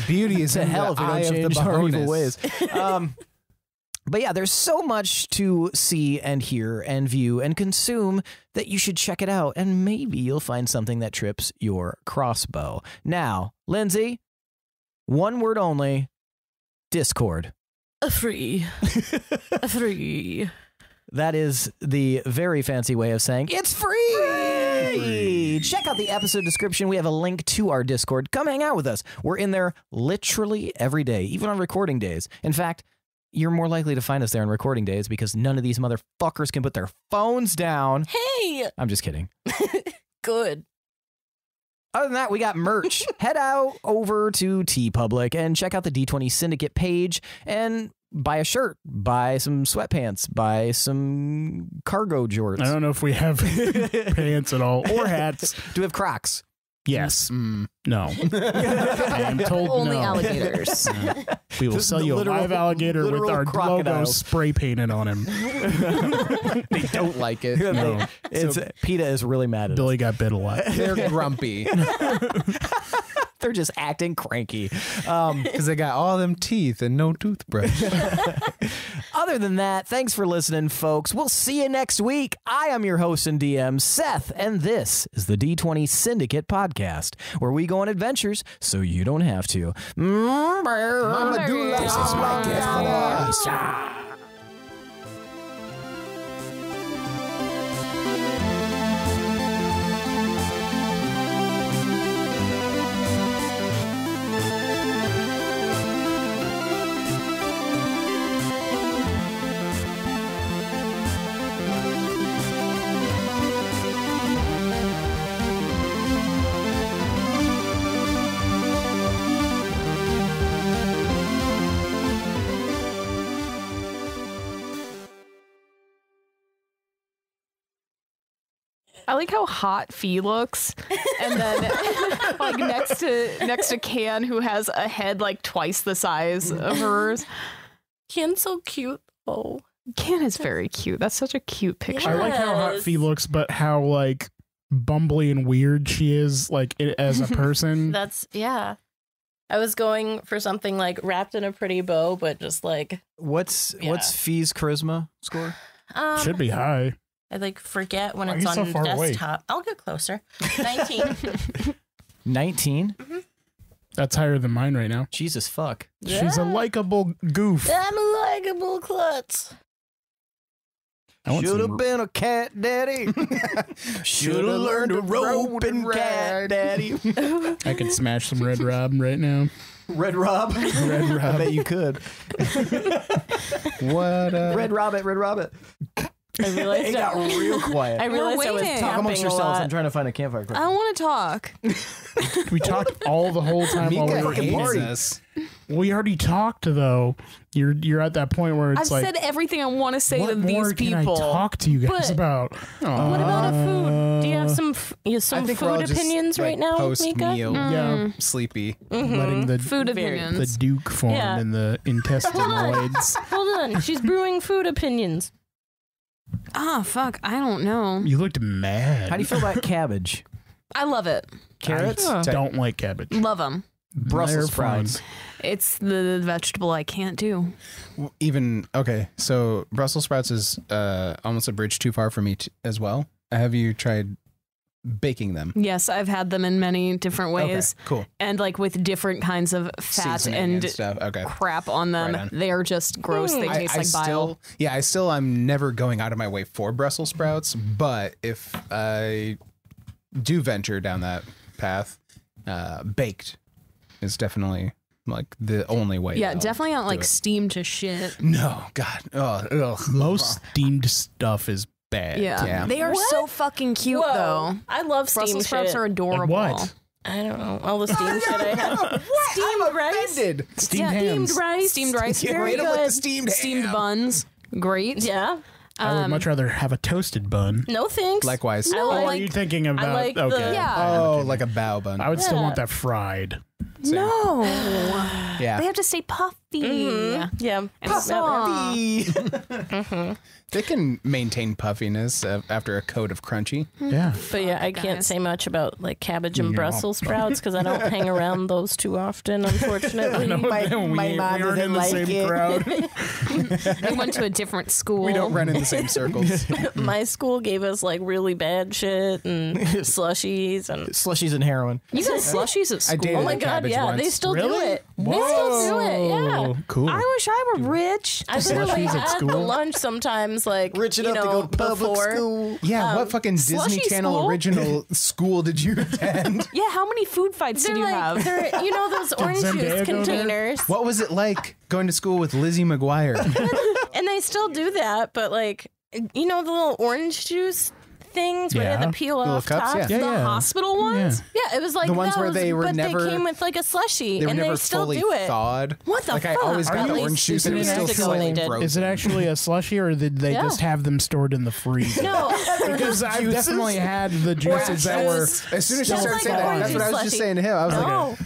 S3: Beauty is
S2: To
S3: in
S2: hell
S3: the
S2: if we
S3: eye
S2: don't
S3: of
S2: change
S3: the
S2: our evil
S3: bonus.
S2: ways. But yeah, there's so much to see and hear and view and consume that you should check it out, and maybe you'll find something that trips your crossbow. Now, Lindsey, one word only: Discord.
S4: Free. Free.
S2: That is the very fancy way of saying it's free. Check out the episode description. We have a link to our Discord. Come hang out with us. We're in there literally every day, even on recording days. In fact, you're more likely to find us there on recording days because none of these motherfuckers can put their phones down.
S4: Hey.
S2: I'm just kidding.
S4: Good.
S2: Other than that, we got merch. Head out over to TeePublic and check out the D20 Syndicate page and buy a shirt, buy some sweatpants, buy some cargo jorts.
S1: I don't know if we have pants at all or hats.
S2: Do we have Crocs?
S1: Yes. No. I am told
S5: Only
S1: no.
S5: alligators.
S1: We will sell you a
S2: Literal-
S1: live alligator with
S2: literal
S1: our logo
S2: crocodiles.
S1: spray painted on him.
S3: They don't like it.
S1: No.
S2: PETA is really mad at
S1: Billy got bit a lot.
S3: They're grumpy
S2: us. They're just acting cranky.
S3: because they got all them teeth and no toothbrush.
S2: Other other than that, thanks for listening, folks. We'll see you next week. I am your host and DM, Seth, and this is the D20 Syndicate podcast, where we go on adventures so you don't have to.
S3: Mama do like
S6: This is my gift for us.
S5: I like how hot Phe looks, and then like next to Can, who has a head like twice the size of hers.
S4: Can's so cute. Oh,
S5: Can is very cute. That's such a cute picture.
S1: I like how hot Phe looks, but how like bumbly and weird she is, like as a person.
S4: that's yeah. I was going for something like wrapped in a pretty bow, but just like
S2: What's Phe's charisma score?
S1: Should be high.
S4: I like forget when
S1: Why are
S4: it's
S1: you so
S4: on
S1: far away?
S4: desktop. I'll get closer. 19.
S2: 19?
S1: That's higher than mine right now.
S2: Jesus fuck.
S1: She's a likable goof.
S4: I'm a likable klutz.
S1: I want
S2: Should have
S1: some-
S2: been a cat daddy. Should have learned to rope and cat daddy.
S1: I could smash some Red Rob right now.
S2: Red Rob.
S1: Red
S2: I
S1: Rob.
S2: bet you could.
S3: What?
S2: Red Robbit, Red Robbit.
S4: I realized
S2: It got real quiet.
S4: I realized I was
S5: waiting.
S2: Talk
S4: tapping
S2: amongst
S4: a
S2: yourselves.
S4: lot.
S2: I'm trying to find a campfire.
S5: I want to talk.
S1: We talked all the whole time while we
S3: Mika
S1: were
S3: hates
S1: eating.
S3: us.
S1: We already talked though. You're at that point where
S5: I've
S1: it's like,
S5: said everything I want to say
S1: what
S5: to
S1: more
S5: these
S1: can I
S5: people.
S1: talk to you guys
S4: But
S1: about?
S4: What about a food? Do you have some
S3: I think we're all
S4: food
S3: just,
S4: opinions
S3: like,
S4: right now,
S3: post
S4: Mika?
S3: meal,
S1: Yeah,
S3: sleepy.
S1: letting the
S5: Food
S4: Very.
S1: the
S5: opinions.
S1: Duke form
S4: Yeah.
S1: in the intestinoids.
S4: Hold on, she's brewing food opinions.
S5: Ah, fuck. I don't know.
S1: You looked mad.
S2: How do you feel about cabbage?
S5: I love it.
S2: Carrots?
S1: I don't like cabbage.
S5: Love them.
S2: Brussels
S1: They're fun.
S2: sprouts.
S5: It's the vegetable I can't do.
S3: Even okay, so Brussels sprouts is almost a bridge too far for me as well. Have you tried baking them?
S5: Yes, I've had them in many different ways,
S3: Okay, cool.
S5: and like with different kinds of fat
S3: Seasoning
S5: and
S3: stuff. Okay.
S5: crap on them.
S3: Right on.
S5: They are just gross. They taste like bile.
S3: I'm never going out of my way for Brussels sprouts, but if I do venture down that path, baked is definitely like the only way.
S5: Yeah,
S3: I'll
S5: definitely not
S3: do
S5: like
S3: it.
S5: steamed to shit.
S3: No, God. Oh, ugh.
S1: Most steamed stuff is bad.
S5: Yeah,
S3: Yeah.
S5: they are
S4: What?
S5: so fucking cute
S4: Whoa.
S5: though.
S4: I love steamed
S5: Brussels sprouts
S4: shit.
S5: are adorable.
S1: Like what?
S4: I don't know. All the steamed shit I have. Steamed rice.
S3: Offended.
S1: Steamed hams.
S4: Steamed rice.
S5: Steamed rice,
S3: Get
S5: very
S3: rid of with the
S5: good.
S3: steamed ham.
S5: buns, great.
S4: Yeah.
S1: I would much rather have a toasted bun.
S4: No thanks.
S3: Likewise.
S4: I
S1: Or are
S4: like.
S1: you thinking about?
S4: like the-
S1: okay.
S5: Yeah.
S3: Oh, like a bao bun.
S1: I would still
S4: Yeah.
S1: want that fried.
S3: Same.
S5: No,
S3: Yeah.
S5: they have to stay puffy.
S4: Yeah.
S5: Puffy.
S3: They can maintain puffiness after a coat of crunchy.
S1: Yeah.
S4: But yeah, I can't
S5: guys.
S4: say much about like cabbage and
S1: Yeah.
S4: Brussels sprouts because I don't hang around those too often, unfortunately.
S1: we aren't in the same crowd.
S5: We went to a different school.
S3: We don't run in the same circles.
S4: My school gave us like really bad shit and slushies and
S2: Slushies and heroin.
S5: You got slushies at
S3: I
S5: school.
S3: dated
S4: oh my
S3: a
S4: god,
S3: cabbage
S4: yeah,
S3: once.
S4: they still do
S1: Really?
S4: it. They still do it. Yeah.
S1: Whoa, cool.
S5: I wish I were rich.
S4: I literally
S1: Slushies at
S4: had
S1: school?
S4: the lunch sometimes, like
S2: Rich enough
S4: you
S2: to
S4: know,
S2: go to public
S4: before.
S2: school.
S3: Yeah, what fucking Disney
S5: slushy
S3: Channel
S5: school?
S3: original school did you attend?
S5: Yeah, how many food fights
S4: They're
S5: did you
S4: like
S5: have?
S4: they're you know those orange
S1: Zendaya
S4: juice
S1: go there?
S4: containers,
S3: What was it like going to school with Lizzie McGuire?
S4: and they still do that, but like you know the little orange juice things where you
S1: Yeah.
S4: had the peel
S3: Little
S4: off
S3: cups,
S4: top.
S3: yeah.
S5: The hospital ones?
S4: Yeah, it was like
S3: The ones where
S4: those,
S3: they were
S4: but
S3: never-
S4: they came with like a slushie,
S3: They were
S4: and
S3: never
S4: they still
S3: fully
S4: do it.
S3: thawed.
S5: What the
S3: like I
S5: fuck?
S3: always
S1: Are
S3: got
S1: you-
S3: the orange juice and it was
S4: years
S3: still
S4: ago they
S3: slightly
S4: did.
S3: frozen.
S1: Is it actually a slushie, or did they
S4: Yeah.
S1: just have them stored in the freezer?
S4: No,
S1: Because I've definitely had the juices that were.
S3: As soon as you
S4: Just
S3: started
S4: like
S3: saying
S4: the
S3: that,
S4: orange
S3: that's what I was
S4: juice
S3: just
S4: slushy.
S3: saying to him. I was
S4: No.
S3: like,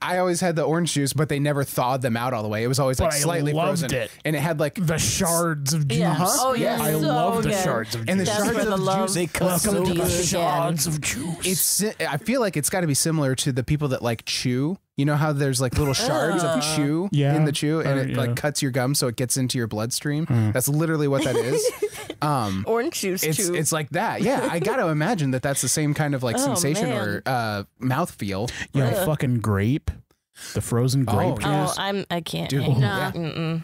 S3: I always had the orange juice, but they never thawed them out all the way. It was always like
S1: But I
S3: slightly
S1: loved
S3: frozen,
S1: it.
S3: and it had like
S1: The shards of juice.
S4: Yeah. Oh, yeah,
S1: I
S4: so
S1: love the
S4: good.
S1: shards of juice.
S3: and the
S4: That's
S3: shards
S4: where the
S3: of
S4: love
S3: juice.
S2: They cut
S1: Welcome to the
S4: Again.
S1: shards of juice.
S3: It's. I feel like it's got to be similar to the people that like chew You know how there's like little shards of chew in the chew, and it like cuts your gum so it gets into your bloodstream. That's literally what that is.
S4: Orange juice chew.
S3: It's like that. Yeah, I got to imagine that that's the same kind of like sensation or mouthfeel.
S1: Yeah, fucking grape. The frozen grape juice.
S4: I can't.
S3: Dude,
S5: Nothing.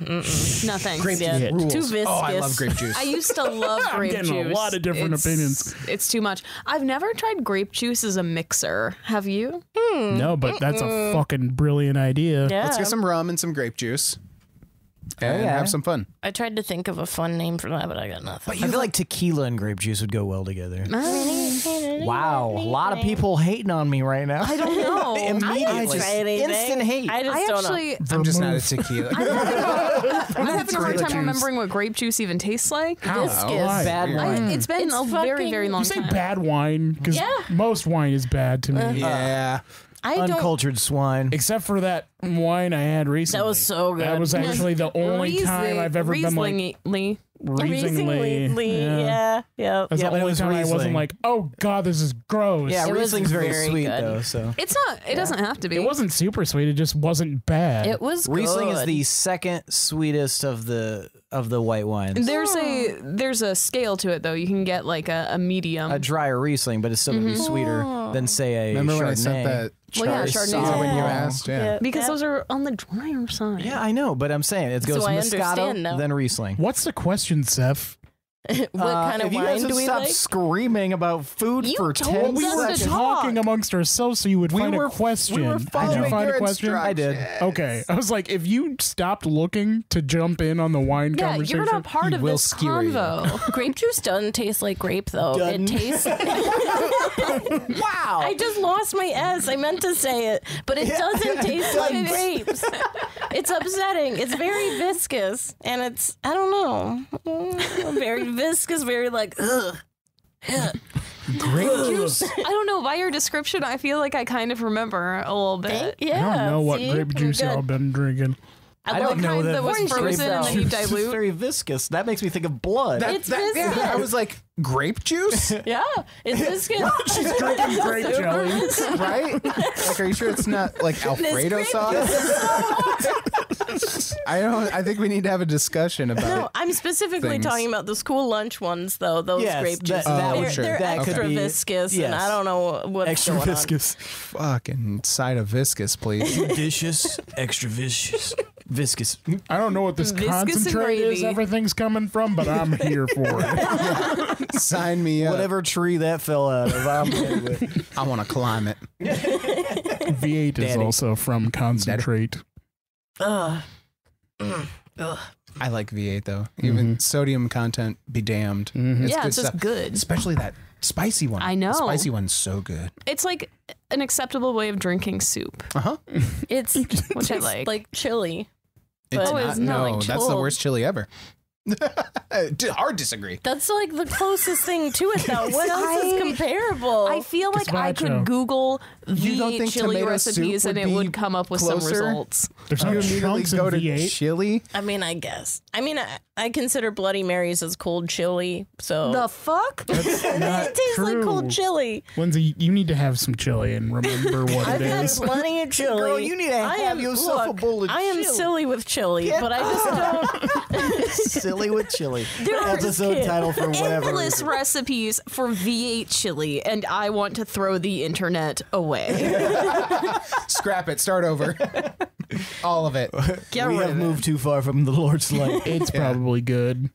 S3: Grape juice rules.
S4: Too viscous.
S3: Oh, I love grape juice.
S5: I used to love grape juice.
S1: Getting a lot of different opinions.
S5: It's too much. I've never tried grape juice as a mixer. Have you?
S1: No, but that's a fucking brilliant idea.
S4: Yeah.
S3: Let's get some rum and some grape juice and have some fun.
S4: I tried to think of a fun name for that, but I got nothing.
S2: I feel like tequila and grape juice would go well together. Wow, a lot of people hating on me right now.
S5: I don't know.
S2: Immediately, instant hate.
S4: I don't know.
S3: I'm just not a tequila.
S5: I'm having a hard time remembering what grape juice even tastes like.
S4: Viscous.
S2: Bad wine.
S5: It's been a very, very long
S1: You say
S5: time.
S1: bad wine because most wine is bad to me.
S3: Yeah.
S4: I don't.
S2: Uncultured swine.
S1: Except for that wine I had recently.
S4: That was so good.
S1: That was actually the only time I've ever been like
S4: Rieslingly. Yeah.
S1: That's the only time I wasn't like, oh god, this is gross.
S2: Yeah,
S4: It was
S2: Riesling's very
S4: very
S2: sweet
S4: good.
S2: though. So
S5: It's not. It doesn't have to be.
S1: It wasn't super sweet. It just wasn't bad.
S4: It was good.
S2: Riesling is the second sweetest of the white wines.
S5: There's a scale to it though. You can get like a medium.
S2: A drier Riesling, but it's still gonna be sweeter than say a
S3: Remember
S2: Chardonnay.
S3: when I sent that
S5: Chardonnay
S3: saw when you asked? Yeah.
S5: because those are on the drier side.
S2: Yeah, I know, but I'm saying it goes
S4: So I
S2: Moscato,
S4: understand now.
S2: then Riesling.
S1: What's the question, Seth?
S4: What kind of
S2: if you guys
S4: wine
S2: would
S4: do we
S2: stop
S4: like?
S2: screaming about food
S5: You
S2: for
S5: told
S2: 10
S5: us
S1: We were
S5: to
S2: seconds.
S1: talking amongst ourselves so you would find a question.
S2: We were
S1: Did you
S2: following
S1: find
S2: your
S1: a question?
S2: I did.
S1: Okay. I was like, if you stopped looking to jump in on the wine
S5: Yeah,
S1: conversation,
S5: you're not part of
S3: will
S5: this
S3: skewer you.
S5: convo.
S4: Grape juice doesn't taste like grape though.
S2: Doesn't.
S4: It tastes.
S2: Wow.
S4: I just lost my S. I meant to say it, but it doesn't taste like grapes. It's upsetting. It's very viscous, and it's I don't know, very viscous, very like ugh.
S1: grape juice.
S5: I don't know. By your description, I feel like I kind of remember a little bit.
S4: Yeah.
S1: I don't know what
S4: see?
S1: grape juice
S4: Good.
S1: y'all been drinking.
S2: I don't know that
S5: was
S4: orange juice,
S5: frozen and
S4: though.
S5: then you
S2: It's
S5: dilute.
S2: very viscous. That makes me think of blood.
S4: It's viscous.
S3: I was like, grape juice?
S4: Yeah, it's viscous.
S1: She's drinking grape jelly.
S3: Right? Like, are you sure it's not like Alfredo
S4: grape
S3: sauce? I think we need to have a discussion about
S4: No,
S3: it.
S4: I'm specifically
S3: things.
S4: talking about the school lunch ones, though. Those
S2: Yes,
S4: grape
S2: that-
S4: juices.
S2: that
S3: would-
S4: they're
S3: sure.
S4: they're
S2: That could
S4: extra
S2: be-
S4: viscous, and
S2: yes.
S4: I don't know what's
S2: extra
S4: going
S2: viscous.
S3: Fucking side of viscous, please.
S2: Judicious, extra vicious. Viscous.
S1: I don't know what this
S5: Viscous and
S1: concentrate is
S5: gravy.
S1: everything's coming from, but I'm here for it.
S3: Sign me up.
S2: Whatever tree that fell out of, I'm in with.
S3: I want to climb it.
S1: V8 is
S2: Daddy.
S1: also from concentrate.
S4: Ugh.
S3: I like V8 though. Even sodium content be damned. It's
S5: Yeah,
S3: good
S5: it's just
S3: stuff.
S5: good.
S3: Especially that spicy one.
S5: I know.
S3: The spicy one's so good.
S5: It's like an acceptable way of drinking soup,
S4: It's
S5: which I like.
S4: like chili.
S3: It's
S4: But-
S5: it's not like
S3: that's the
S4: chilled.
S3: worst chili ever. Hard disagree.
S4: That's like the closest thing to it, though. What else is comparable?
S5: I feel like I
S1: Gazpacho.
S5: could Google
S3: You don't
S5: V8
S3: think
S5: chili
S3: tomato
S5: recipes
S3: soup
S5: and
S3: would
S5: it would
S3: be
S5: come up with
S3: closer?
S5: some results.
S1: There's
S3: You
S1: no
S3: immediately
S1: chunks in
S3: go to
S1: V8.
S3: chili.
S4: I mean, I guess. I mean, I consider Bloody Marys as cold chili, so
S5: The fuck?
S1: Not
S4: it tastes like cold
S1: true.
S4: chili.
S1: Lindsay, you need to have some chili and remember what
S4: I've
S1: it
S4: had
S1: is.
S4: plenty of chili.
S2: Girl, you need to
S4: I
S2: have
S4: am-
S2: yourself a
S4: look,
S2: bowl of
S4: I am
S2: chili.
S4: silly with chili, but I just don't.
S2: Silly with chili.
S4: There are
S2: Episode title for whatever.
S5: Endless recipes for V8 chili, and I want to throw the internet away.
S3: Scrap it. Start over. All of it.
S5: Get
S2: We
S5: rid
S2: have
S5: of it.
S2: moved too far from the Lord's light.
S1: It's probably good.